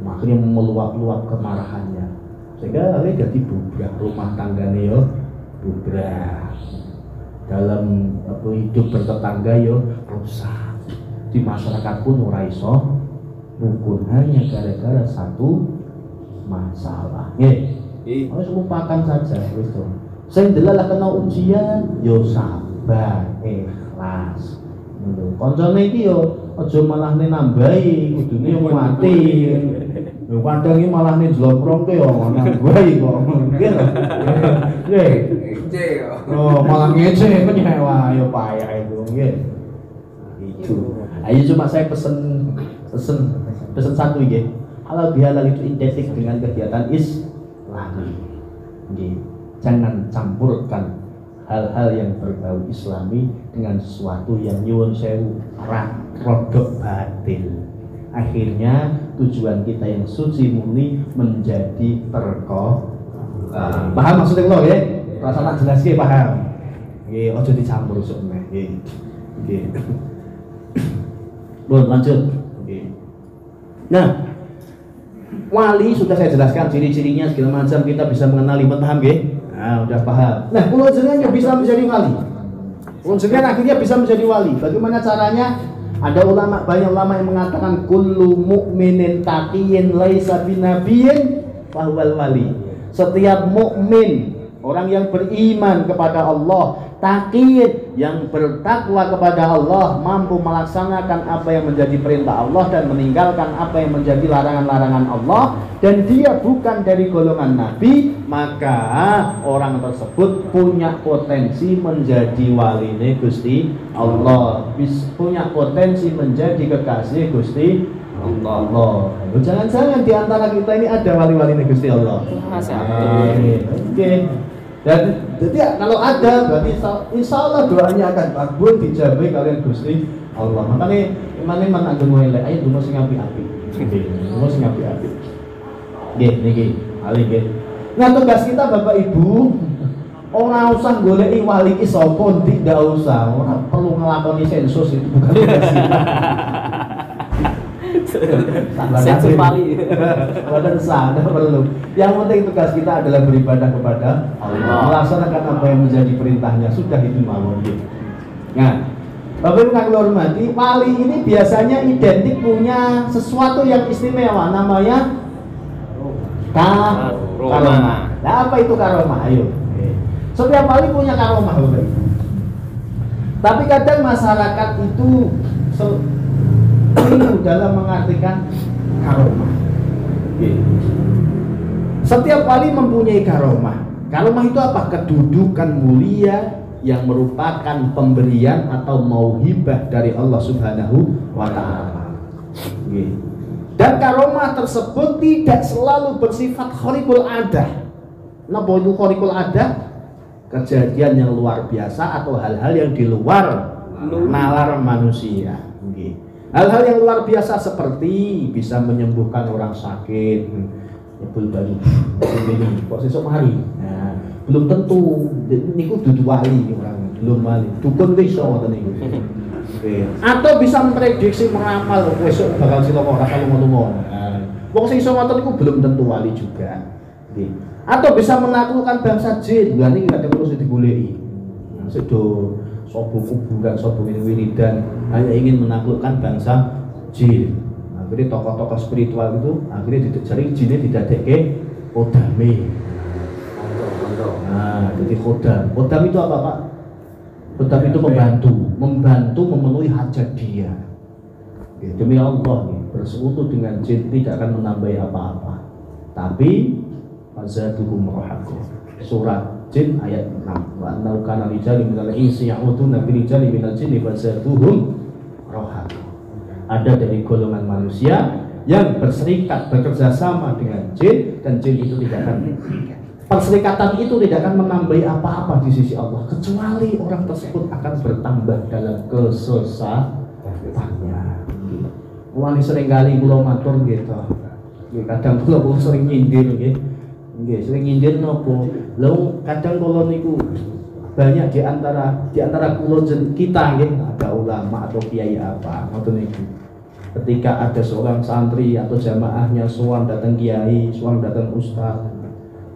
makanya meluap-luap kemarahannya, sehingga akhirnya jadi bubrah rumah tangganya yo, bubrah dalam hidup bertetangga yo rusak, di masyarakat pun ora iso rukun hanya gara-gara satu masalah. Harus lupakan saja itu. Sing delalah kena ujian yo sabar, ikhlas. Koncone iki yo aja malah nambahi, kudune yo mati. Yo kadang iki malah njlomprongke yo nambahi kok. Nggih. Oh, malah ngece menyewa yo payah itu, nggih. Itu. Ayo cuma saya pesen satu nggih. Halal bihalal itu identik dengan kegiatan Islami. Nggih. Jangan campurkan hal-hal yang berbau Islami dengan sesuatu yang nyuwun sewu rodok batil. Akhirnya tujuan kita yang suci murni menjadi terkoh. Paham maksudnya lo ya? Rasa tak jelas ya paham. Nggih, aja dicampur sok meh. Nggih. Lanjut. Nggih. Nah, wali sudah saya jelaskan ciri-cirinya segala macam, kita bisa mengenali, paham nggih? Nah, udah paham. Nah, kula jenengan bisa menjadi wali. Kula jenengan akhirnya bisa menjadi wali. Bagaimana caranya? Ada banyak ulama yang mengatakan kullu mu'minin taqiyyin laisa binabiyyin fahuwal wali. Setiap mukmin, orang yang beriman kepada Allah, taqiyyin, yang bertakwa kepada Allah, mampu melaksanakan apa yang menjadi perintah Allah dan meninggalkan apa yang menjadi larangan-larangan Allah, dan dia bukan dari golongan Nabi, maka orang tersebut punya potensi menjadi waline Gusti Allah, punya potensi menjadi kekasih Gusti Allah. Jangan-jangan di antara kita ini ada wali-waline Gusti Allah. Oke. Dan jadi kalau ada berarti insya Allah doanya akan kabul, dijabai kalian Gusti Allah. Makanya imane man ageng wae ayo dungo sing apik-apik. Dungo sing apik-apik. Nggih niki ali nggih. Nah, tugas kita Bapak Ibu ora usah goleki wali ki sapa, tidak usah. Ora perlu nglakoni sensus, itu bukan tugas kita. Sensus wali. Badan sadar perlu. Yang penting tugas kita adalah beribadah kepada Allah, melaksanakan apa yang menjadi perintahnya, sudah itu mawon. Nah, Bapak Ibu yang hormati, wali ini biasanya identik punya sesuatu yang istimewa, namanya karomah. Nah, apa itu karomah? Ayo. Setiap wali punya karomah, Bapak Ibu. Tapi kadang masyarakat itu keliru dalam mengartikan karomah. Setiap wali mempunyai karomah. Karomah itu apa? Kedudukan mulia yang merupakan pemberian atau mauhibah dari Allah Subhanahu wa Ta'ala. Dan karomah tersebut tidak selalu bersifat khariqul adah. Napa itu khariqul adah? Kejadian yang luar biasa atau hal-hal yang di luar nalar manusia. Hal-hal yang luar biasa seperti bisa menyembuhkan orang sakit. Nyebul baru ini kok sesuk mari. Nah, belum tentu niku dudu wali orang, belum wali. Dukun wis iso ngoten niku. Atau bisa memprediksi, meramal besok bakal cilaka ora lunga-lunga. Wong sing iso ngoten niku belum tentu wali juga. Atau bisa menaklukkan bangsa jin. Lha niki kadang perlu digoleki. Sedo sobo kuburan, sobo wiridan hanya ingin menaklukkan bangsa jin. Akhirnya tokoh-tokoh spiritual itu akhirnya dicari jinnya didadekke kodame. Nah, jadi kodam itu apa Pak? Kodam itu membantu memenuhi hajat dia. Demi Allah nih, bersekutu dengan jin tidak akan menambahi apa-apa. Tapi fazaduhum rahaqah. Surat Jin ayat 6. Wa annau kana rijalun minal insi ya'uduna bi rijalin minal jinni fazaduhum rahaqah. Ada dari golongan manusia yang berserikat bekerja sama dengan jin, dan jin itu tidak akan, perserikatan itu tidak akan menambahi apa-apa di sisi Allah, kecuali orang tersebut akan bertambah dalam kesesatannya. Mulane sering kali kula matur gitu. Kadang kula sering nyindir nggih. Nggih, sering nyindir napa? Lha kadang kula niku banyak di antara kula kita nggih, ada ulama atau kiai apa ngoten niku. Ketika ada seorang santri atau jamaahnya sowan datang kiai, sowan datang ustaz,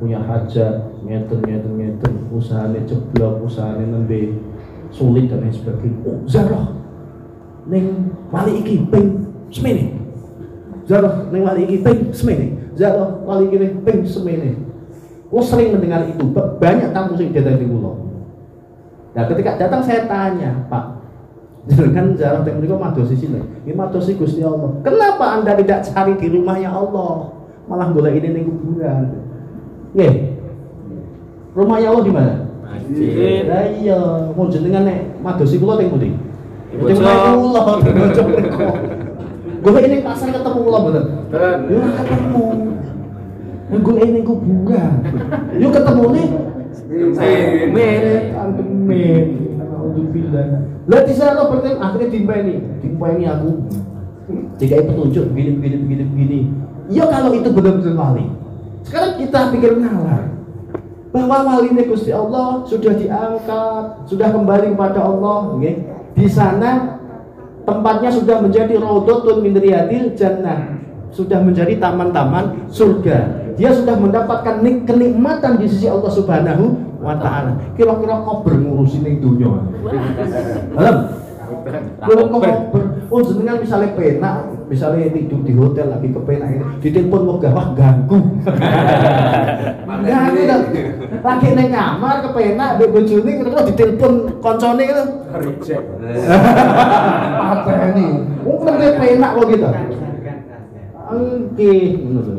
punya hajat, ngeten, usahane jeblok, usahane nembe sulit dan lain sebagainya. Oh, Zarah ning wali iki ping semene. Zarah ning wali iki ping semene. Zarah wali iki ping semene. Oh, sering mendengar itu, banyak tamu sing datang di kula. Nah, ketika datang saya tanya, Pak, jangan Zarah teng mriku madosi sini. Ini madosi Gusti Allah. Kenapa Anda tidak cari di rumahnya Allah, malah golek ini ning kuburan? Nggih. Rumahnya Allah di mana? Masjid. Lah iya, mau jenengan nek madosi kula teng pundi? Teng kula, bocok mriku. Golek ini pasar ketemu kula mboten? Yo ketemu. Golek ini kuburan. Yo ketemune Amin. Alhamdulillah. Lah di sana berarti akhirnya dimpeni aku. Jika petunjuk begini. Ya kalau itu benar-benar wali. Sekarang kita pikir nalar bahwa wali ini Gusti Allah sudah diangkat, sudah kembali kepada Allah. Di sana tempatnya sudah menjadi raudhatun min riyadil jannah, sudah menjadi taman-taman surga. Dia sudah mendapatkan kenikmatan di sisi Allah Subhanahu wa Ta'ala. Kira-kira kober ngurusin ning dunya. Alam. Oh, jenengan misalnya penak, misalnya tidur di hotel lagi kepenak ini, ditelepon wegah wah ganggu. Ganggu dah. Lagi ning kamar kepenak mbek bojone kira-kira ditelepon koncone itu. Reject. Pateni. Wong penak kok gitu. Nggih, ngono to.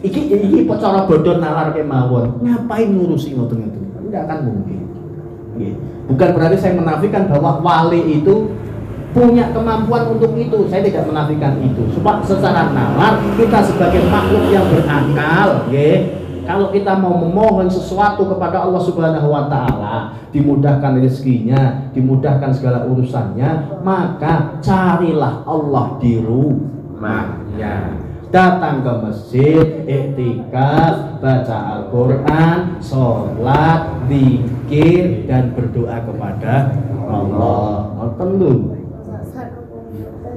Iki cara bodoh nalar kemawon. Ngapain ngurusi ngoten-ngoten? Enggak akan mungkin. Nggih. Bukan berarti saya menafikan bahwa wali itu punya kemampuan untuk itu. Saya tidak menafikan itu. Sebab secara nalar kita sebagai makhluk yang berakal, nggih. Kalau kita mau memohon sesuatu kepada Allah Subhanahu wa Ta'ala, dimudahkan rezekinya, dimudahkan segala urusannya, maka carilah Allah di rumahnya. Datang ke masjid, iktikaf, baca Al-Quran, sholat, zikir, dan berdoa kepada Allah. Tentu.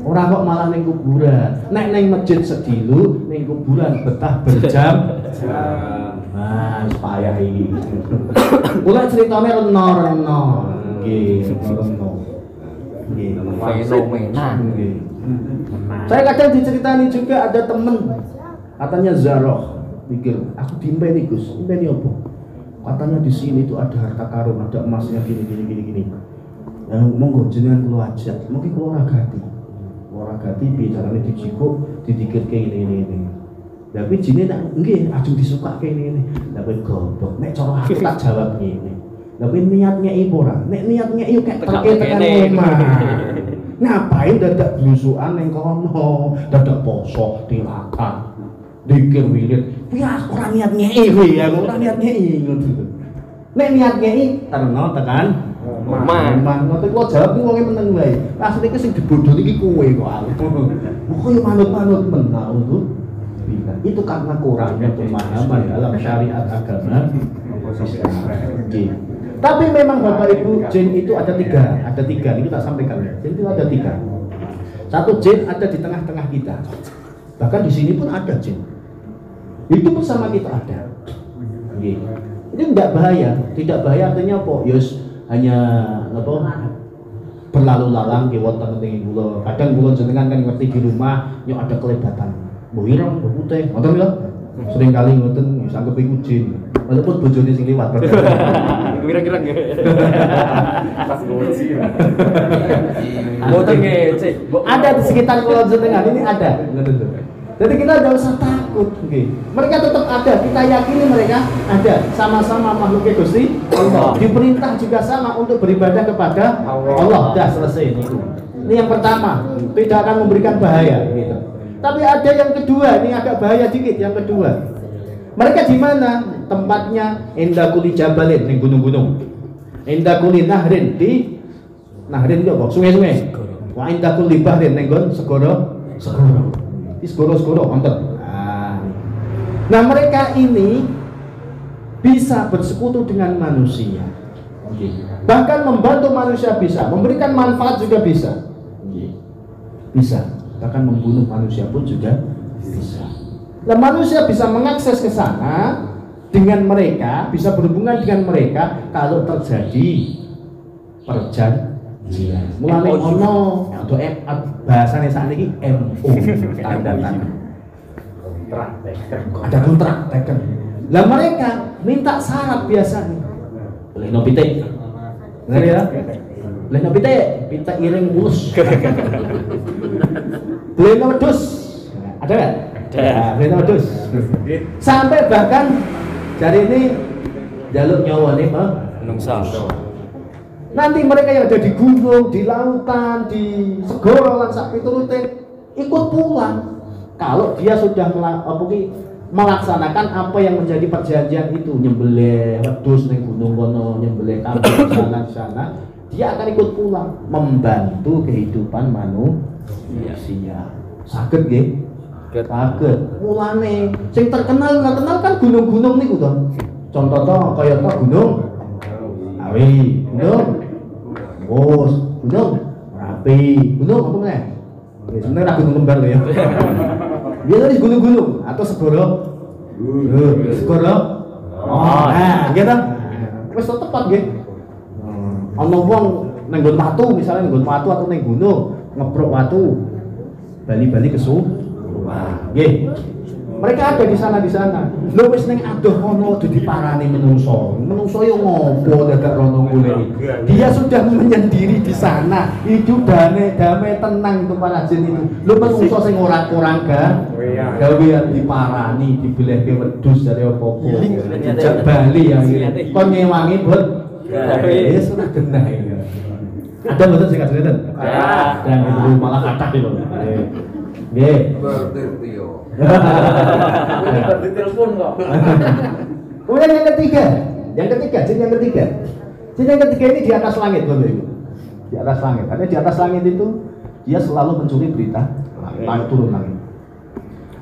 Orang kok malah ning kuburan. Nek ning masjid sedilu, ning kuburan betah berjam. Nah, payah iki. Kula critane reno-reno. Nggih, reno. Nggih, fenomena. Nggih. Saya kadang diceritani juga ada temen katanya Zarah pikir aku dimpeni Gus, dimpeni apa? Katanya di sini itu ada harta karun, ada emasnya gini. Ya monggo jenengan kula ajak, mungkin kula ragati bicarane dijikuk, didikirke ini. Tapi jine nak nggih ajeng disukake ini. Tapi goblok, nek cara aku tak jawab ngene. Tapi niatnya ibu ora, nek niatnya yo kek tekan omah. Ngapain dadak blusukan ning kono, dadak poso tilakan dikir wirid ya ora niat ngei ya ora niat ngei ngono nek niat ngei terno tekan omah ngono kok jawab wong e meneng wae asline iki sing dibodhol iki kowe kok aku yo manut-manut menau tuh itu karena kurangnya pemahaman dalam syariat agama Islam. Tapi memang Bapak Ibu, jin itu ada tiga, ini tak sampaikan ya. Jin itu ada tiga. Satu jin ada di tengah-tengah kita. Bahkan di sini pun ada jin. Itu bersama kita ada. Ini tidak bahaya artinya apa? Yus hanya apa? Berlalu lalang di wonten tinggi kula. Kadang kula jenengan kan ngerti di rumah, yo ada kelebatan. Mbok ireng, mbok putih, ngoten lho. Sering kali ngoten sanggup iku jin. Walaupun bojone sing liwat. Kira-kira nggih. Pas ngoci. Mboten nggih, ada di sekitar kula jenengan ini ada. Jadi kita tidak usah takut, nggih. Mereka tetap ada, kita yakini mereka ada. Sama-sama makhluknya Gusti Allah. Diperintah juga sama untuk beribadah kepada Allah. Dah selesai itu. Ini yang pertama, tidak akan memberikan bahaya gitu. Tapi ada yang kedua, ini agak bahaya dikit. Yang kedua, mereka di mana tempatnya? Inda kuli jabalin, ning gunung-gunung. Inda kuli nahrin, di nahrin itu apa? Sungai-sungai. Wa inda kuli bahrin, ning segoro. Di segoro wonten. Nah, mereka ini bisa bersekutu dengan manusia. Bahkan membantu manusia bisa, memberikan manfaat juga bisa. Bisa, bahkan membunuh manusia pun juga bisa. Nah, manusia bisa mengakses ke sana dengan mereka, bisa berhubungan dengan mereka kalau terjadi perjanjian. Mulane ono atau bahasane sakniki MO, tanda tangan. Ada kontrak teken. Lah mereka minta syarat biasanya. Boleh no pitik. Ngerti ya? Boleh no pitik iring mulus. Boleh no wedhus. Ada enggak? Ada. Boleh no wedhus. Sampai bahkan jari ini jaluk nyawa nih, Pak. Menungsa. Nanti mereka yang ada di gunung, di lautan, di segoro lan sak piturute ikut pulang. Kalau dia sudah melaksanakan apa yang menjadi perjanjian itu, nyembelih wedhus ning gunung kono, nyembelih kambing sana, dia akan ikut pulang membantu kehidupan manusia. Saged nggih? Saged. Mulane sing terkenal kan gunung-gunung niku to. Contohnya kaya gunung Awi, gunung Wus, gunung Merapi, gunung apa meneh? Sebenarnya gunung kembar loh ya. Biasanya gunung-gunung atau segoro. Nah, gitu. Wis tepat nggih. Ana wong nang nggon watu, misalnya nggon watu atau nang gunung, ngeprok watu. Bali-bali kesu. Wah, nggih. Mereka ada di sana. Lho wis ning adoh kono kudu diparani menungso. Menungso yo ngopo dadak rono ngene. Dia sudah menyendiri di sana. Hidup damai tenang itu para jin itu. Lho menungso sing ora kurang gawean diparani, dibelehke wedhus dari opo-opo. Dijak Bali ya. Kon ngewangi, Bud. Wis ora genah iki. Ada mboten sing kadang-kadang? Ada. Dan itu malah kathah iki lho. Nggih. Ditelepon kok. Kemudian yang ketiga, jin yang ketiga ini di atas langit, Bapak Ibu. Di atas langit. Karena di atas langit itu dia selalu mencuri berita, turun langit.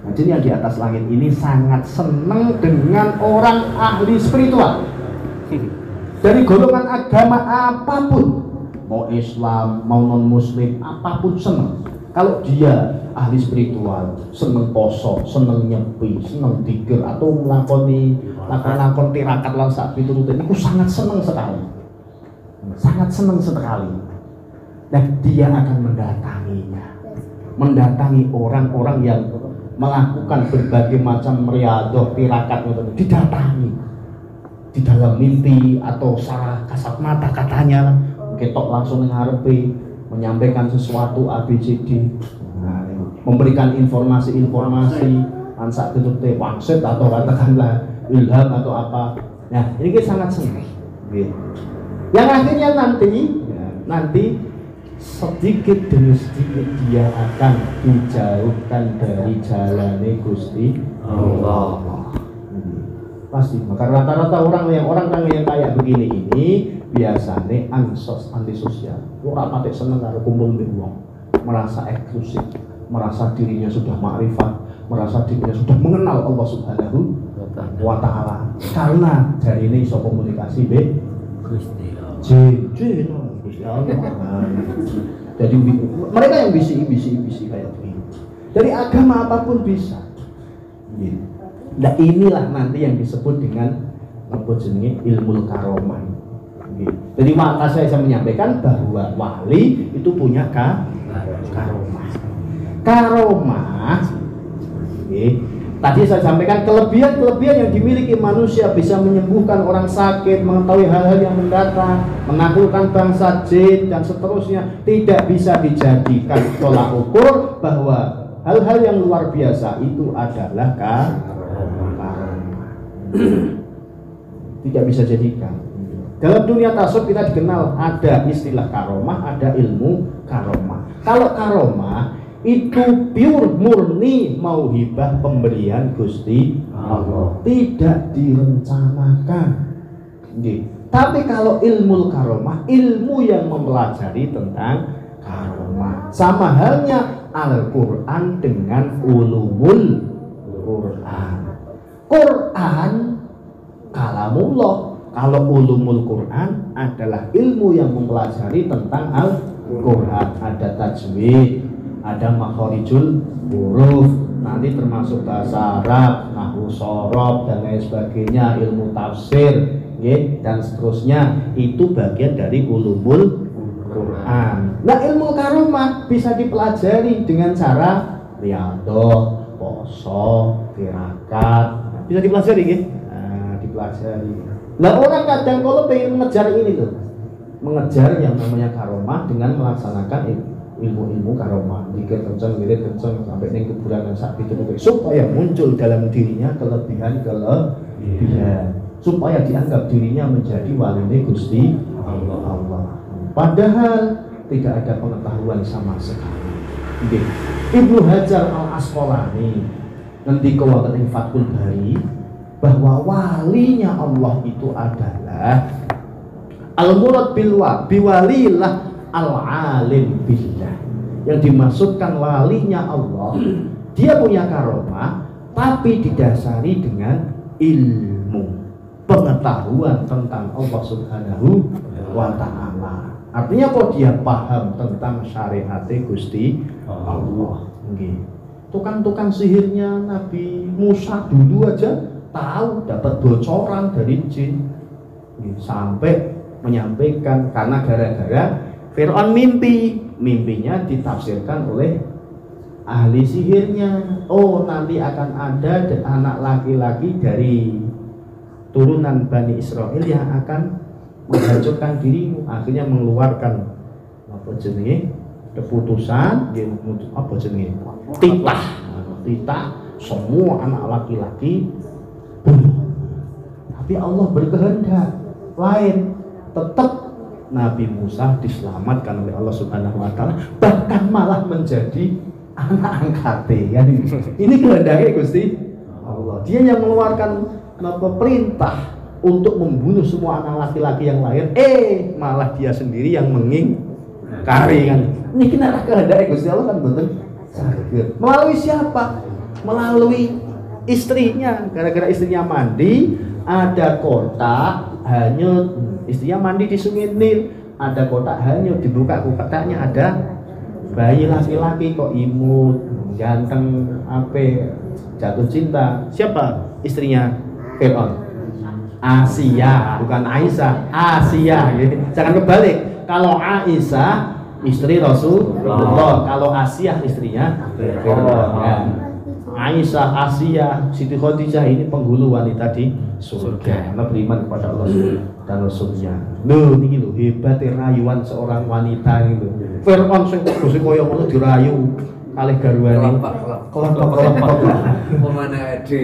Nah, jin yang di atas langit ini sangat senang dengan orang ahli spiritual. Dari golongan agama apapun, mau Islam, mau non Muslim, apapun senang. Kalau dia ahli spiritual, seneng poso, seneng nyepi, seneng dikir atau melakoni lakon tirakat lan sak piturute niku sangat seneng sekali. Sangat seneng sekali. Dan dia akan mendatangi orang-orang yang melakukan berbagai macam riadoh tirakat itu, didatangi di dalam mimpi atau salah kasat mata katanya, ketok langsung ngarepe menyampaikan sesuatu ABCD, memberikan informasi ansak pitute wangsit atau katakanlah ilham atau apa. Nah, ini sangat senang. Yang akhirnya nanti sedikit demi sedikit dia akan dijauhkan dari jalan Gusti Allah. Pasti. Maka rata-rata orang yang kayak begini ini biasanya antisosial. Ora patek seneng karo kumpul mbek wong. Merasa eksklusif, merasa dirinya sudah makrifat, merasa dirinya sudah mengenal Allah Subhanahu wa taala. Karena dari ini iso komunikasi mbek Gusti Allah. Gusti Allah. Jadi mereka yang bisi kayak begini. Dari agama apapun bisa. Nah, inilah nanti yang disebut dengan apa jenenge ilmu karomah. Jadi maka saya menyampaikan bahwa wali itu punya karomah. Tadi saya sampaikan kelebihan yang dimiliki manusia bisa menyembuhkan orang sakit, mengetahui hal-hal yang mendatang, menaklukkan bangsa jin dan seterusnya. Tidak bisa dijadikan tolak ukur bahwa hal-hal yang luar biasa itu adalah karomah. Tidak bisa jadikan. Dalam dunia tasawuf kita dikenal ada istilah karomah, ada ilmu karomah. Kalau karomah itu pure murni mauhibah pemberian Gusti Allah, tidak direncanakan. Tapi kalau ilmu karomah, ilmu yang mempelajari tentang karomah. Sama halnya Al-Quran dengan ulumul Quran. Quran kalamullah. Kalau ulumul Quran adalah ilmu yang mempelajari tentang Al-Quran. Ada tajwid, ada makhorijul huruf, nanti termasuk bahasa Arab, nahwu shorof dan lain sebagainya, ilmu tafsir, dan seterusnya. Itu bagian dari ulumul Quran. Nah, ilmu karomah bisa dipelajari dengan cara riyadhah, poso, tirakat, bisa dipelajari gitu. Nah, dipelajari. Lah orang kadang kalau pengen mengejar ini tuh, mengejar yang namanya karomah dengan melaksanakan ilmu-ilmu karomah, zikir kencang, wirid kencang, sampai ning kuburan sak itu supaya muncul dalam dirinya kelebihan, supaya dianggap dirinya menjadi wali Gusti Allah. Padahal tidak ada pengetahuan sama sekali. Ibnu Hajar Al-Asqalani nanti wonten ing Fathul Bari bahwa walinya Allah itu adalah al-murad biwalilah al-alim billah. Yang dimaksudkan walinya Allah, dia punya karomah tapi didasari dengan ilmu, pengetahuan tentang Allah Subhanahu wa ta'ala. Artinya kok dia paham tentang syariat Gusti Allah. Tukang-tukang sihirnya Nabi Musa dulu aja tahu, dapat bocoran dari jin, sampai menyampaikan karena gara-gara Fir'aun mimpinya ditafsirkan oleh ahli sihirnya. Oh, nanti akan ada anak laki-laki dari turunan Bani Israel yang akan menghancurkan dirimu. Akhirnya mengeluarkan keputusan, titah semua anak laki-laki. Tapi Allah berkehendak lain, tetap Nabi Musa diselamatkan oleh Allah Subhanahu wa ta'ala, bahkan malah menjadi anak angkatnya. Ini kehendaknya Gusti Allah. Dia yang mengeluarkan perintah untuk membunuh semua anak laki-laki yang lain, malah dia sendiri yang mengingkari kan. Ini kenapa kehendaknya Gusti Allah kan betul. Melalui siapa? Melalui istrinya. Gara-gara istrinya mandi, ada kotak hanyut, istrinya mandi di Sungai Nil, ada kotak hanyut, dibuka kotaknya ada bayi laki-laki kok imut, ganteng, jatuh cinta. Siapa istrinya Fir'aun? Asia, bukan Aisyah, Asia. Jangan kebalik. Kalau Aisyah istri Rasulullah, kalau Asia istrinya Fir'aun. Aisyah, Asia, Siti Khadijah ini penghulu wanita di surga karena beriman kepada Allah dan Rasulnya. Loh, ini loh hebatnya rayuan seorang wanita itu. Fir'aun sing koyo ngono dirayu kalih garwane. Kelompok. Pemana ade.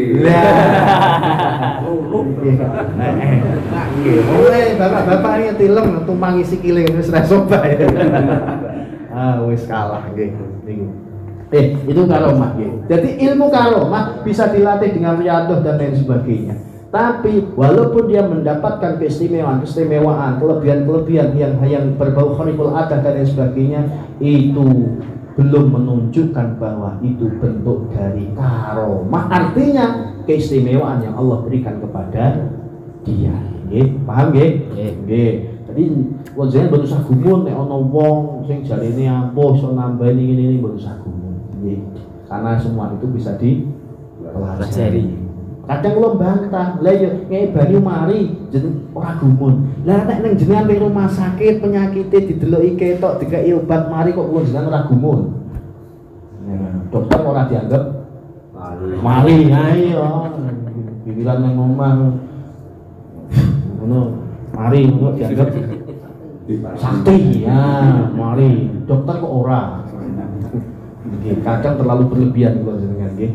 Bapak ini tilem tumpangi sikile wis ra soba ya. Wis kalah nggih. Itu karomah ya. Jadi ilmu karomah bisa dilatih dengan riyadhah dan lain sebagainya. Tapi walaupun dia mendapatkan keistimewaan, kelebihan yang berbau khariful adat dan lain sebagainya, itu belum menunjukkan bahwa itu bentuk dari karomah. Artinya keistimewaan yang Allah berikan kepada dia. Paham nggih? Nggih. Jadi wajahnya baru usah gumun nek ana wong sing jarine ampuh iso nambahi ini baru usah gumun. Karena semua itu bisa dipelajari. Kadang kula bantah, lah ya ngei banyu mari jeneng ora gumun. Lah nek ning jenengan ning rumah sakit penyakite dideloki ketok dikai obat mari kok kula jenengan ora gumun. Dokter ora dianggap mari. Ayo. Pikiran nang omah ngono mari ngono dianggap sakti ya, mari. Dokter kok ora. Kadang terlalu berlebihan kalau jenengan nggih.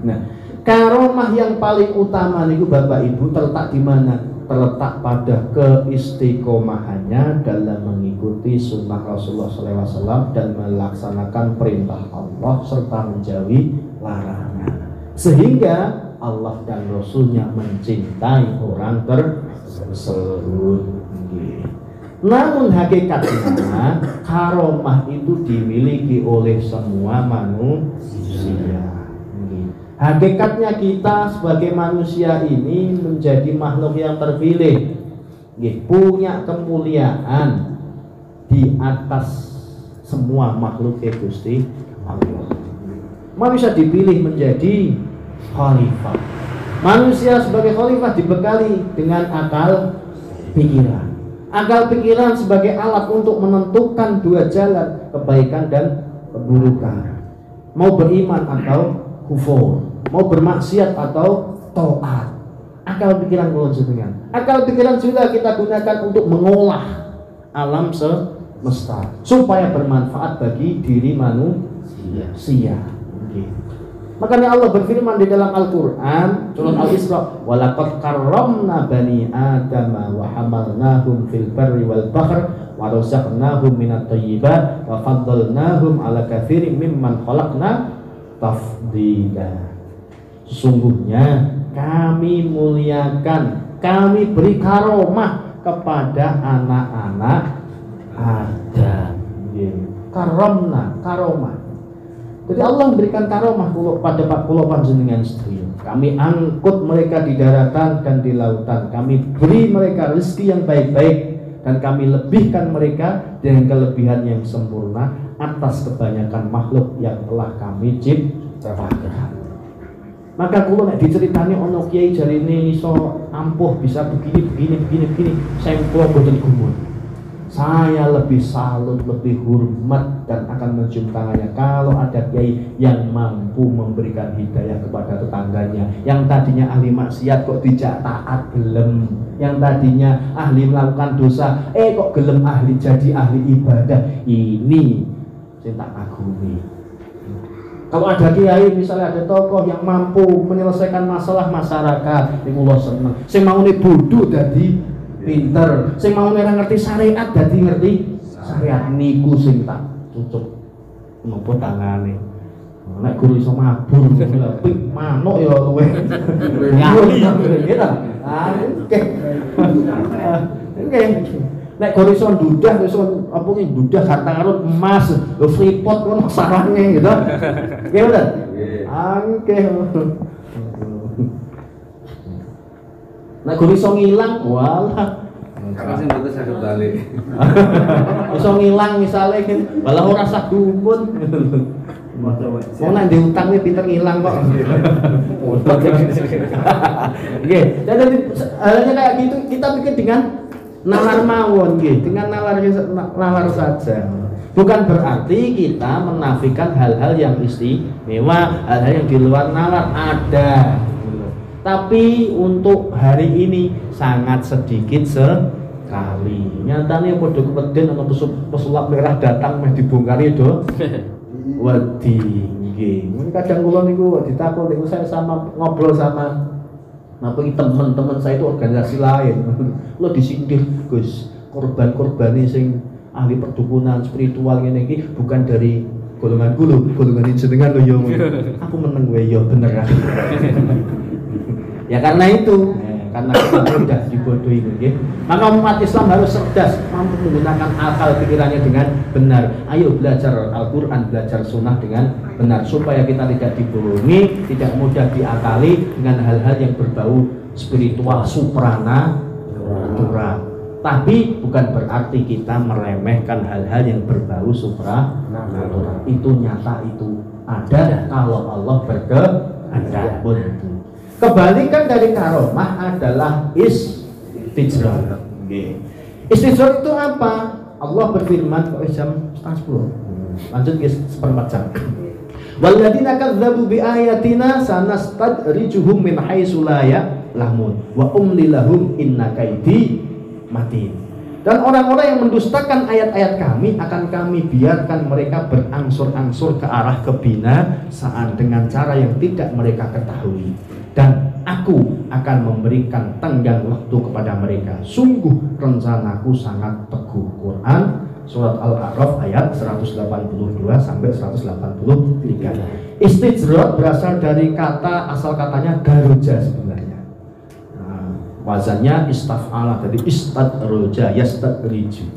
Nah, karomah yang paling utama niku Bapak Ibu terletak di mana? terletak pada keistiqomahannya dalam mengikuti sunnah Rasulullah SAW dan melaksanakan perintah Allah serta menjauhi larangan, sehingga Allah dan Rasulnya mencintai orang tersebut. Namun hakikatnya karomah itu dimiliki oleh semua manusia. Hakikatnya kita sebagai manusia ini menjadi makhluk yang terpilih, punya kemuliaan di atas semua makhluk Gusti Allah. Manusia dipilih menjadi khalifah. Manusia sebagai khalifah dibekali dengan akal pikiran. Akal pikiran sebagai alat untuk menentukan dua jalan, kebaikan dan keburukan. Mau beriman atau kufur, mau bermaksiat atau taat. Akal pikiran dengan akal pikiran juga kita gunakan untuk mengolah alam semesta supaya bermanfaat bagi diri manusia. Makanya Allah berfirman di dalam Al-Quran surat Al-Isra, walaqad karramna bani Adam wa hamalnahum fil barri wal bahr wa razaqnahum minat thayyibat wa faddalnahum ala katsirin mimman khalaqna tafdila. Sesungguhnya kami muliakan, kami beri karomah kepada anak-anak Adam. Karomna, karomah. Jadi Allah memberikan karomah pada pulau panjenengan sedaya. Kami angkut mereka di daratan dan di lautan. Kami beri mereka rezeki yang baik-baik dan kami lebihkan mereka dengan kelebihan yang sempurna atas kebanyakan makhluk yang telah kami ciptakan. Maka kalau nek diceritani ono kiai jarine iso ampuh bisa begini. Saya kula boten gumun. Saya lebih salut, lebih hormat dan akan mencium tangannya kalau ada kiai yang mampu memberikan hidayah kepada tetangganya. Yang tadinya ahli maksiat kok dijak taat gelem, yang tadinya ahli melakukan dosa kok gelem ahli jadi ahli ibadah. Ini saya tak kagumi. Kalau ada kiai misalnya ada tokoh yang mampu menyelesaikan masalah masyarakat, ini kula seneng. Sing maune bodho dadi pinter, sing mau ora ngerti syariat dadi ngerti syariat, niku sing tak cucuk nopo tangane. Nek guru iso mabur pik manuk ya luwe ngali gitu. Oke. Nek guru iso ndudah iso apa ki ndudah harta karun emas, lho Freeport ngono sarane gitu. Nggih bener? Oke. Nek guru iso ngilang, walah. Karena sing mboten saged bali. Iso ngilang misale kan, walah ora sah gumun. Wong nek diutang kuwi pinter ngilang kok. Nggih, jadi halnya kayak gitu kita bikin dengan nalar mawon nggih, dengan nalar saja. Bukan berarti kita menafikan hal-hal yang istimewa, hal-hal yang di luar nalar ada. Tapi untuk hari ini sangat sedikit sekali. Nyatanya pada kepeden atau pesulap merah datang meh dibongkari do. Wedi nggih. Kadang kula niku ditakon niku saya sama ngobrol sama teman-teman saya itu organisasi lain. Lo disindir, Gus. Korban-korbane sing ahli perdukunan spiritual ngene iki bukan dari golongan kula, golongan jenengan lho ya. Aku meneng wae ya bener. Ya karena itu, karena kita mudah dibodohi, okay? Maka umat Islam harus cerdas, mampu menggunakan akal pikirannya dengan benar. Ayo belajar Al-Quran, belajar sunnah dengan benar supaya kita tidak dibohongi, tidak mudah diakali dengan hal-hal yang berbau spiritual supranatural. Tapi bukan berarti kita meremehkan hal-hal yang berbau supranatural. Itu nyata, itu ada kalau Allah berkehendak. Kebalikan dari karomah adalah istijrar. Istijrar itu apa? Allah berfirman kok jam 9:30. Lanjut guys, 1/4 jam. Walladzina kadzdzabu biayatina sanastadrijuhum min haitsu la ya'lamun wa umli lahum inna kaidi matin. Dan orang-orang yang mendustakan ayat-ayat kami akan kami biarkan mereka berangsur-angsur ke arah kebinasaan dengan cara yang tidak mereka ketahui. Dan aku akan memberikan tenggang waktu kepada mereka. Sungguh rencanaku sangat teguh. Quran Surat Al-A'raf ayat 182 sampai 183. Istijrad berasal dari asal katanya garuja sebenarnya. Wazannya istaf'ala, dari istadroja, yastadriju.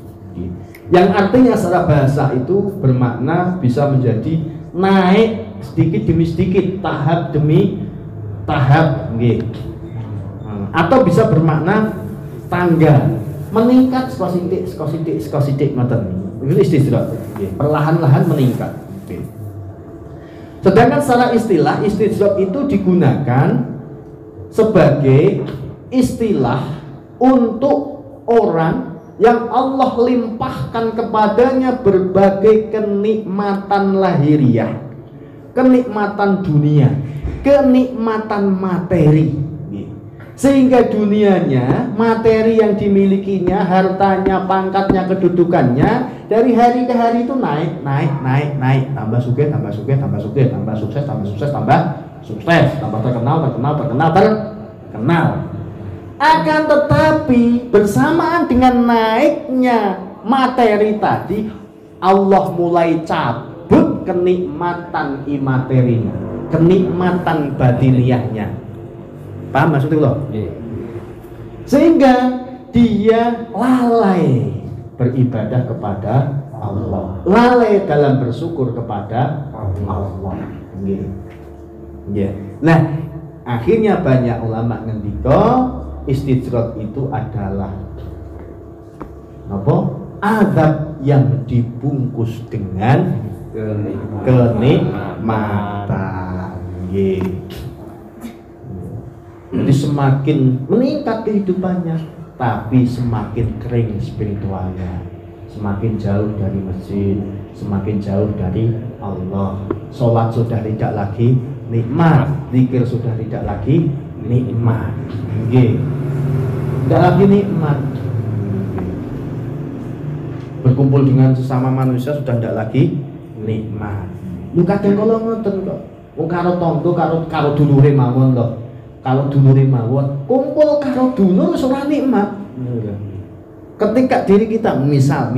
Yang artinya secara bahasa itu bermakna bisa menjadi naik sedikit demi sedikit, tahap demi tahap, atau bisa bermakna tangga, meningkat sekosidik ngoten. Itu istijrad. Perlahan-lahan meningkat. Sedangkan secara istilah istijrad itu digunakan sebagai istilah untuk orang yang Allah limpahkan kepadanya berbagai kenikmatan lahiriah, kenikmatan dunia, kenikmatan materi, sehingga dunianya, materi yang dimilikinya, hartanya, pangkatnya, kedudukannya dari hari ke hari itu naik, tambah sugih, tambah sugih, tambah sugih, tambah sukses, tambah sukses, tambah sukses, tambah terkenal. Akan tetapi bersamaan dengan naiknya materi tadi, Allah mulai cabut kenikmatan imaterinya, kenikmatan batiniahnya. Paham maksudnya loh? Sehingga dia lalai beribadah kepada Allah, lalai dalam bersyukur kepada Allah. Nah, akhirnya banyak ulama ngendika istijrad itu adalah apa? Azab yang dibungkus dengan kenikmatan. Jadi semakin meningkat kehidupannya, tapi semakin kering spiritualnya, semakin jauh dari masjid, semakin jauh dari Allah. Sholat sudah tidak lagi nikmat, zikir sudah tidak lagi nikmat, tidak lagi nikmat. Berkumpul dengan sesama manusia sudah tidak lagi nikmat. Lu kadang kalau ngoten kok, karo tonggo karo dulure mawon lho. Kalau dulure mawon, kumpul karo dulur wis ora nikmat. Ketika diri kita misal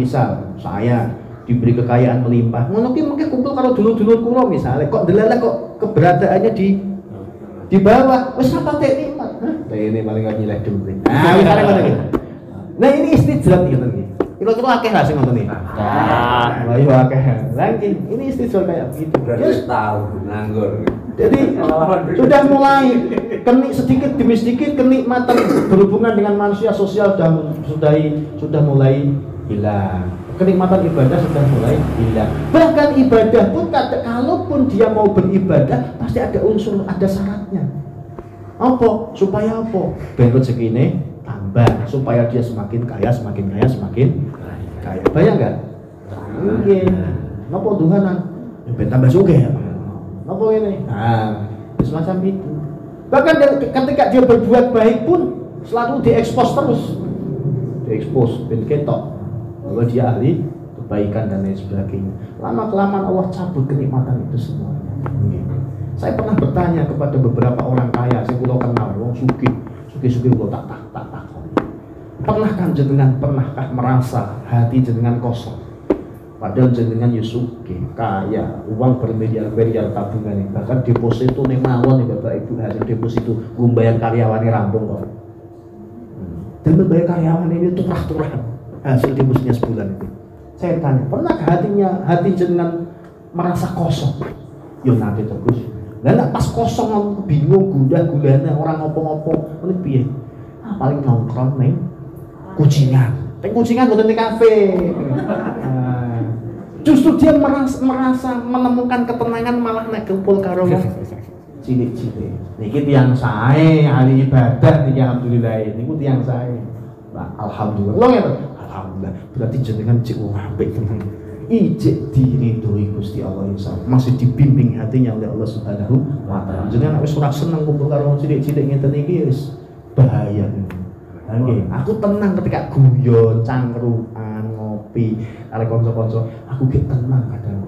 saya diberi kekayaan melimpah, ngono ki mungkin kumpul karo dulur-dulur kula misale, kok delala kok keberadaannya di bawah, wis apa teh nikmat. Ini paling gak nyileh duit. Nah, misalnya ngono iki. Nah, ini istijrad ngoten iki. Kira-kira akeh ra sing ngoten iki. Nah, iya akeh. Lagi ini istijrad kayak gitu. Terus tahu nganggur. Jadi sudah mulai sedikit demi sedikit kenikmatan berhubungan dengan manusia sosial sudah mulai hilang. Kenikmatan ibadah sudah mulai hilang. Bahkan ibadah pun kalaupun dia mau beribadah pasti ada unsur, ada syaratnya. Apa? Supaya apa? Ben rezekine tambah, supaya dia semakin kaya. Bayang enggak? Mungkin. Napa Tuhanan? Ben tambah sugih. Napa ini? Nah, semacam itu. Bahkan ketika dia berbuat baik pun selalu diekspos terus. Diekspos ben ketok bahwa dia ahli kebaikan dan lain sebagainya. Lama-kelamaan Allah cabut kenikmatan itu semuanya. Saya pernah bertanya kepada beberapa orang kaya, saya kula kenal, wong sugih kula tak. Pernahkah merasa hati jenengan kosong? Padahal jenengan ya sugih, kaya, uang bermiliar-miliar tabungan, bahkan deposito ning mawon Bapak Ibu, hasil deposito ngumbayar karyawane rampung kok. Dan membayar karyawan ini turah-turah hasil depositnya sebulan itu. Saya tanya, pernahkah hati jenengan merasa kosong? Yo nanti terus. Lah nek pas kosong bingung, gundah gulana, orang ngopo-ngopo, ngene piye? Paling nongkrong ning kucingan. Ning kucingan mboten ning kafe. Justru dia merasa menemukan ketenangan malah nek kumpul karo cilik-cilik. Niki tiyang sae ahli ibadah niki alhamdulillah. Niku tiyang sae. Alhamdulillah. Lho ngeten. Alhamdulillah. Berarti jenengan cek wong apik tenan. Ijek diridhoi Gusti Allah insyaallah. Masih dibimbing hatinya oleh Allah Subhanahu wa taala. Jenengan wis ora seneng kumpul karo cilik-cilik ngeten iki wis bahaya. Nggih, aku tenang ketika guyon, cangkruan, ngopi, karo kanca-kanca, aku ge tenang kadang.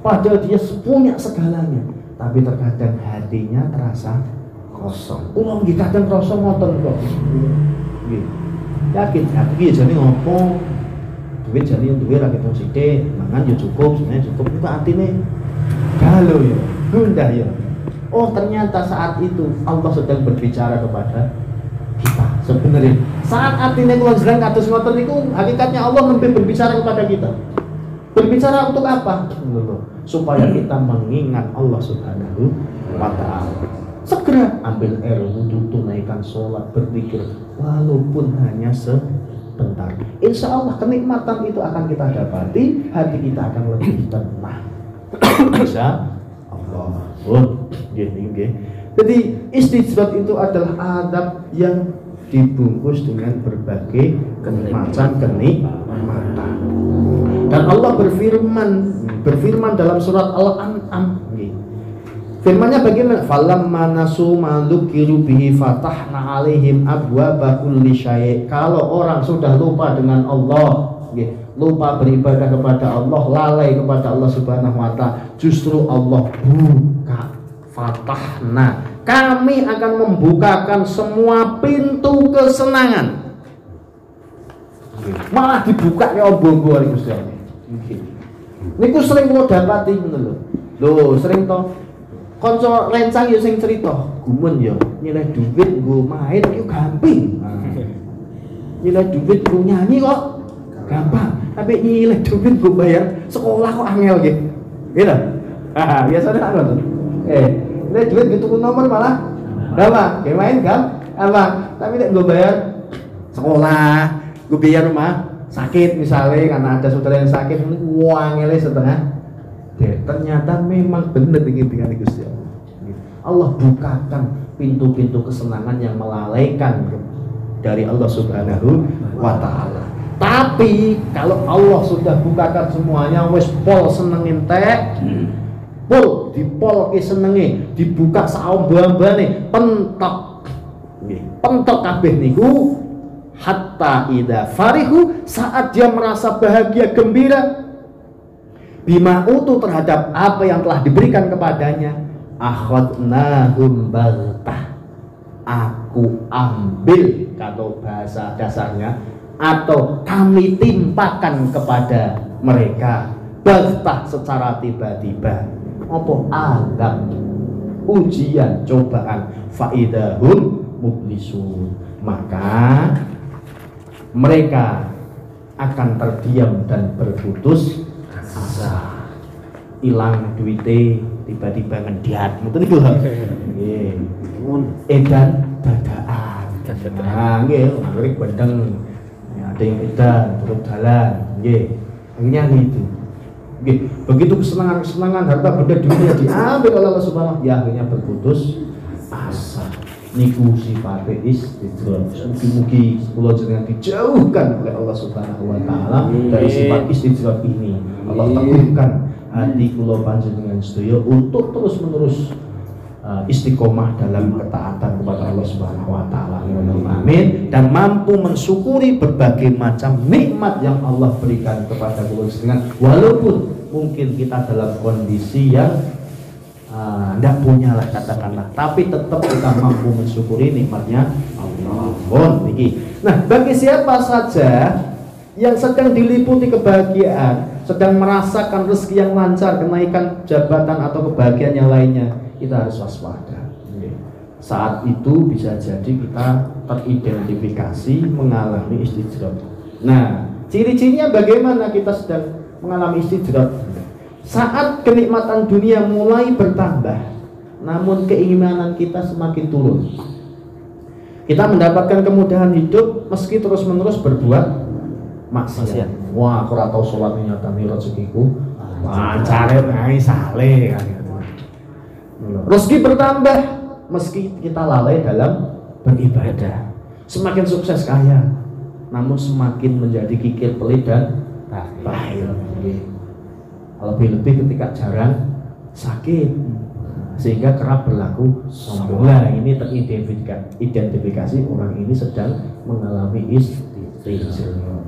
Padahal dia punya segalanya, tapi terkadang hatinya terasa kosong. Kula nggih kadang krasa ngoten kok. Nggih. Yakin aku iki jane ngopo? Duit jane duwe ra ketok sithik, mangan yo cukup, sebenarnya cukup itu atine galau ya, gundah ya. Oh ternyata saat itu Allah sedang berbicara kepada kita sebenarnya. Saat atine kula jenengan kados ngoten niku hakikatnya Allah lebih berbicara kepada kita. Berbicara untuk apa? Supaya kita mengingat Allah Subhanahu wa Ta'ala. Segera ambil air wudhu, tunaikan sholat, berpikir walaupun hanya sebentar. Insya Allah kenikmatan itu akan kita dapati, hati kita akan lebih tenang. Bisa Allah. Jadi istijrat itu adalah adab yang dibungkus dengan berbagai macam kenikmatan. Dan Allah berfirman dalam surat Al-An'am. Firman-Nya bagaimana? Falamma nasu ma dzukiru bihi fatahna 'alaihim abwaaba kulli syai'. Kalau orang sudah lupa dengan Allah, lupa beribadah kepada Allah, lalai kepada Allah Subhanahu wa Ta'ala, justru Allah buka, fatahna. Kami akan membukakan semua pintu kesenangan. Malah dibuka ya obor-obor iki Gusti Allah. Niku sering kula dapati ngono lho. Lho, sering to kanca rencang ya sing cerita, gumun ya nyileh duit nggo main yo gampang. Nyileh duit nggo nyanyi kok gampang, tapi nyileh duit nggo bayar sekolah kok angel nggih. Gitu. Biasanya ngono. Nyileh duit gitu nomor malah gampang, kayak main gampang. Tapi nek nggo bayar sekolah, nggo bayar rumah sakit misalnya karena ada saudara yang sakit, angele setengah. Ternyata memang benar dengan Gusti Allah. Allah bukakan pintu-pintu kesenangan yang melalaikan dari Allah Subhanahu wa Ta'ala. Tapi kalau Allah sudah bukakan semuanya, wis pol senengin teh, pol dipol ke senenge, dibuka saomba-ombane, pentok kabeh niku hatta idza farihu, saat dia merasa bahagia gembira bima utu terhadap apa yang telah diberikan kepadanya, akhadnahum baghtah, aku ambil, kalau bahasa dasarnya, atau kami timpakan kepada mereka baghtah secara tiba-tiba. Apa? Azab, ujian, cobaan, faidahum mublisun, maka mereka akan terdiam dan berputus asa, hilang duite, tiba-tiba ngediat, betul itu lah. Edan dadaan. Nah, nggih, ngeri bandeng. Ada yang edan turun jalan, nggih. Akhirnya gitu. Nggih, begitu kesenangan harta benda dunia diambil oleh Allah Subhanahu wa Ta'ala, ya akhirnya berputus asa. Niku sifate istijrab. Mugi-mugi kula jenengan dijauhkan oleh Allah Subhanahu wa Ta'ala dari sifat istijrab ini. Allah teguhkan hati kula panjenengan sedaya untuk terus-menerus istiqomah dalam ketaatan kepada Allah Subhanahu wa Ta'ala. Amin. Dan mampu mensyukuri berbagai macam nikmat yang Allah berikan kepada kula jenengan, walaupun mungkin kita dalam kondisi yang tidak punya lah katakanlah, tapi tetap kita mampu mensyukuri nikmatnya Allah. Nah, bagi siapa saja yang sedang diliputi kebahagiaan, sedang merasakan rezeki yang lancar, kenaikan jabatan atau kebahagiaan yang lainnya, kita harus waspada. Saat itu bisa jadi kita teridentifikasi mengalami istijrab. Nah, ciri-cirinya bagaimana kita sedang mengalami istijrab? Saat kenikmatan dunia mulai bertambah, namun keimanan kita semakin turun. Kita mendapatkan kemudahan hidup meski terus-menerus berbuat maksiat. Wah, aku ora tau salat nyata rezekiku. Lancare ae saleh kan. Rezeki bertambah meski kita lalai dalam beribadah. Semakin sukses kaya, namun semakin menjadi kikir pelit dan bahil. Lebih-lebih ketika jarang sakit, sehingga kerap berlaku sombong. Nah, ini teridentifikasi orang ini sedang mengalami istijrab.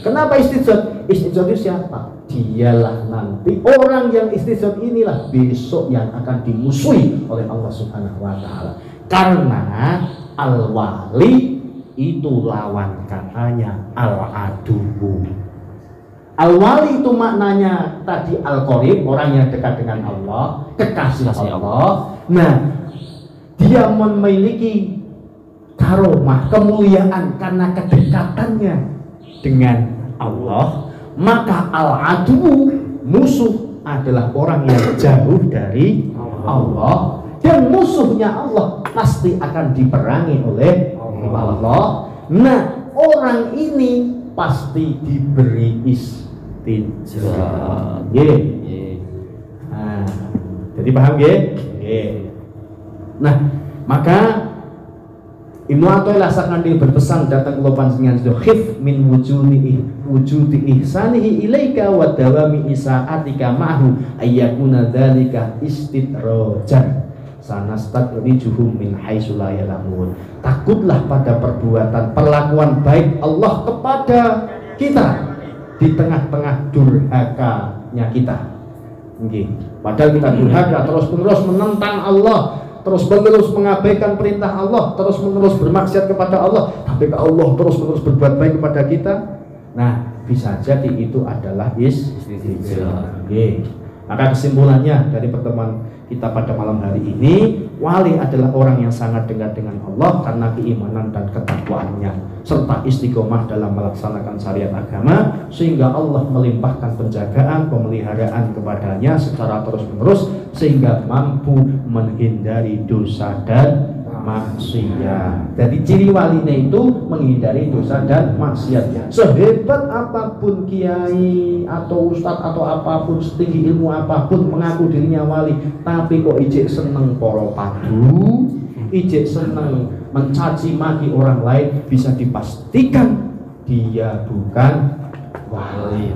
Kenapa istijab? Istijab itu siapa? Dialah nanti orang yang istijab inilah besok yang akan dimusuhi oleh Allah Subhanahu wa taala. Karena al-wali itu lawan katanya al-aduwu. Al-wali itu maknanya tadi al-qarib, orang yang dekat dengan Allah, kekasih Allah. Nah, dia memiliki karomah, kemuliaan karena kedekatannya dengan Allah. Maka al-adu, musuh, adalah orang yang jauh dari Allah, dan musuhnya Allah pasti akan diperangi oleh Allah. Nah, orang ini pasti diberi istijab. Nah, jadi paham nggih? Nah, maka Ibnu Athaillah sakandil berpesan datang kula panjenengan khif min wujudi ihsanihi ilaika wa dawami isaatika ma'hu ayyakuna dzalika istidrajan sanastadrijuhum min haitsu la ya'lamun. Takutlah pada perlakuan baik Allah kepada kita di tengah-tengah durhakanya kita. Nggih. Padahal kita durhaka, terus-menerus menentang Allah, terus-menerus mengabaikan perintah Allah, terus-menerus bermaksiat kepada Allah, tapi Allah terus-menerus berbuat baik kepada kita. Nah, bisa jadi itu adalah istijab. Maka kesimpulannya dari pertemuan kita pada malam hari ini, wali adalah orang yang sangat dekat dengan Allah karena keimanan dan ketakwaannya serta istiqomah dalam melaksanakan syariat agama, sehingga Allah melimpahkan penjagaan, pemeliharaan kepadanya secara terus-menerus sehingga mampu menghindari dosa dan maksiat. Jadi ciri walinya itu menghindari dosa dan maksiat. Sehebat apapun kiai atau ustadz atau apapun, setinggi ilmu apapun mengaku dirinya wali, tapi kok ijek seneng poro padu, ijek seneng mencaci maki orang lain, bisa dipastikan dia bukan wali.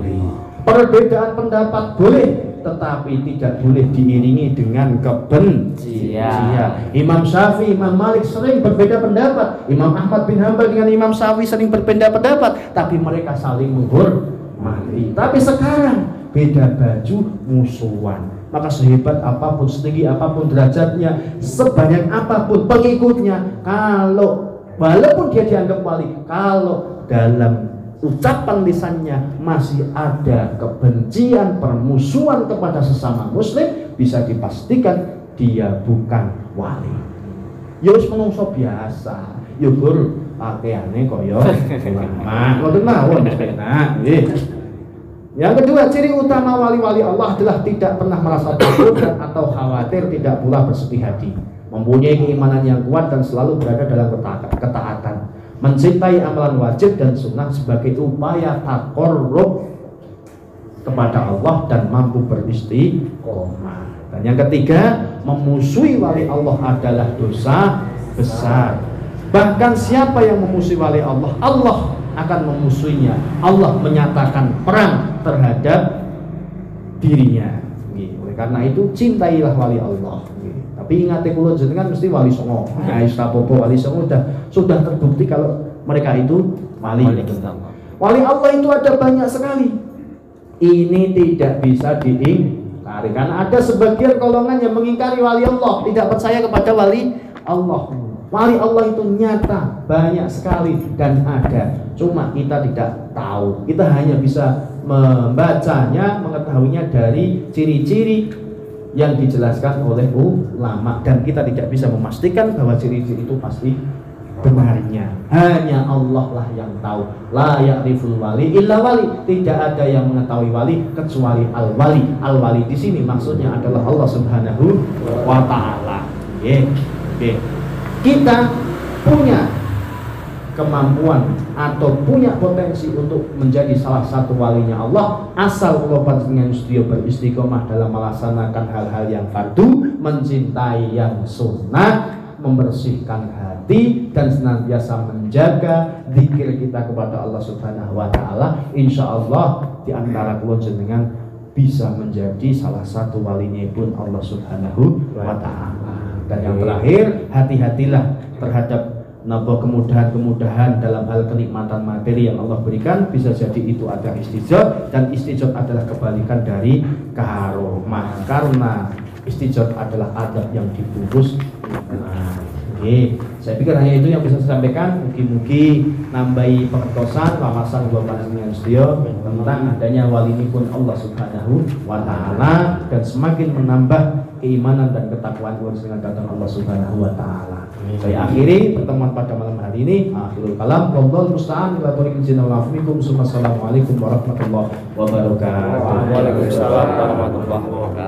Perbedaan pendapat boleh, tetapi tidak boleh diiringi dengan kebencian. Imam Syafi'i, Imam Malik sering berbeda pendapat, Imam Ahmad bin Hanbal dengan Imam Syafi'i sering berbeda pendapat, tapi mereka saling menghormati. Tapi sekarang beda baju, musuhan. Maka sehebat apapun, setinggi apapun derajatnya, sebanyak apapun pengikutnya, kalau walaupun dia dianggap wali, kalau dalam ucapan lisannya masih ada kebencian, permusuhan kepada sesama muslim, bisa dipastikan dia bukan wali. Ya wis menungso biasa, ya gur pakaiane kaya ulama. Ngoten mawon penak nggih. Yang kedua, ciri utama wali-wali Allah adalah tidak pernah merasa takut atau khawatir, tidak pula bersedih hati, mempunyai keimanan yang kuat dan selalu berada dalam ketaatan, mencintai amalan wajib dan sunnah sebagai upaya taqarrub kepada Allah dan mampu beristiqomah. Dan yang ketiga, memusuhi wali Allah adalah dosa besar. Bahkan siapa yang memusuhi wali Allah, Allah akan memusuhinya. Allah menyatakan perang terhadap dirinya. Oleh karena itu cintailah wali Allah. Tapi ingat kula jenengan mesti wali songo. Nah, istapopo wali songo sudah terbukti kalau mereka itu wali. Wali Allah itu ada banyak sekali. Ini tidak bisa diingkari karena ada sebagian golongan yang mengingkari wali Allah, tidak percaya kepada wali Allah. Wali Allah itu nyata, banyak sekali dan ada. Cuma kita tidak tahu. Kita hanya bisa membacanya, mengetahuinya dari ciri-ciri yang dijelaskan oleh ulama, dan kita tidak bisa memastikan bahwa ciri-ciri itu pasti benarnya. Hanya Allah lah yang tahu. La ya'riful wali illa wali. Tidak ada yang mengetahui wali kecuali al-wali. Al-wali di sini maksudnya adalah Allah Subhanahu wa taala. Kita punya kemampuan atau punya potensi untuk menjadi salah satu walinya Allah, asal kula panjenengan sedaya beristiqomah dalam melaksanakan hal-hal yang fardu, mencintai yang sunnah, membersihkan hati dan senantiasa menjaga zikir kita kepada Allah Subhanahu wa taala. Insyaallah di antara kula jenengan bisa menjadi salah satu walinya pun Allah Subhanahu wa taala. Dan yang terakhir, hati-hatilah terhadap napa kemudahan-kemudahan dalam hal kenikmatan materi yang Allah berikan, bisa jadi itu ada istijab, dan istijab adalah kebalikan dari karomah, karena istijab adalah adab yang dibungkus. Nah, saya pikir hanya itu yang bisa saya sampaikan. Mugi-mugi nambahi pengertosan wawasan dua panjenengan sedaya tentang adanya walinipun Allah Subhanahu wa taala, dan semakin menambah keimanan dan ketakwaan dengan datang Allah Subhanahu wa taala. Saya akhiri pertemuan pada malam hari ini. Akhirul kalam, wallahu musta'an, ila tariqil jinna wa afikum. Assalamualaikum warahmatullahi wabarakatuh. Waalaikumsalam warahmatullahi wabarakatuh.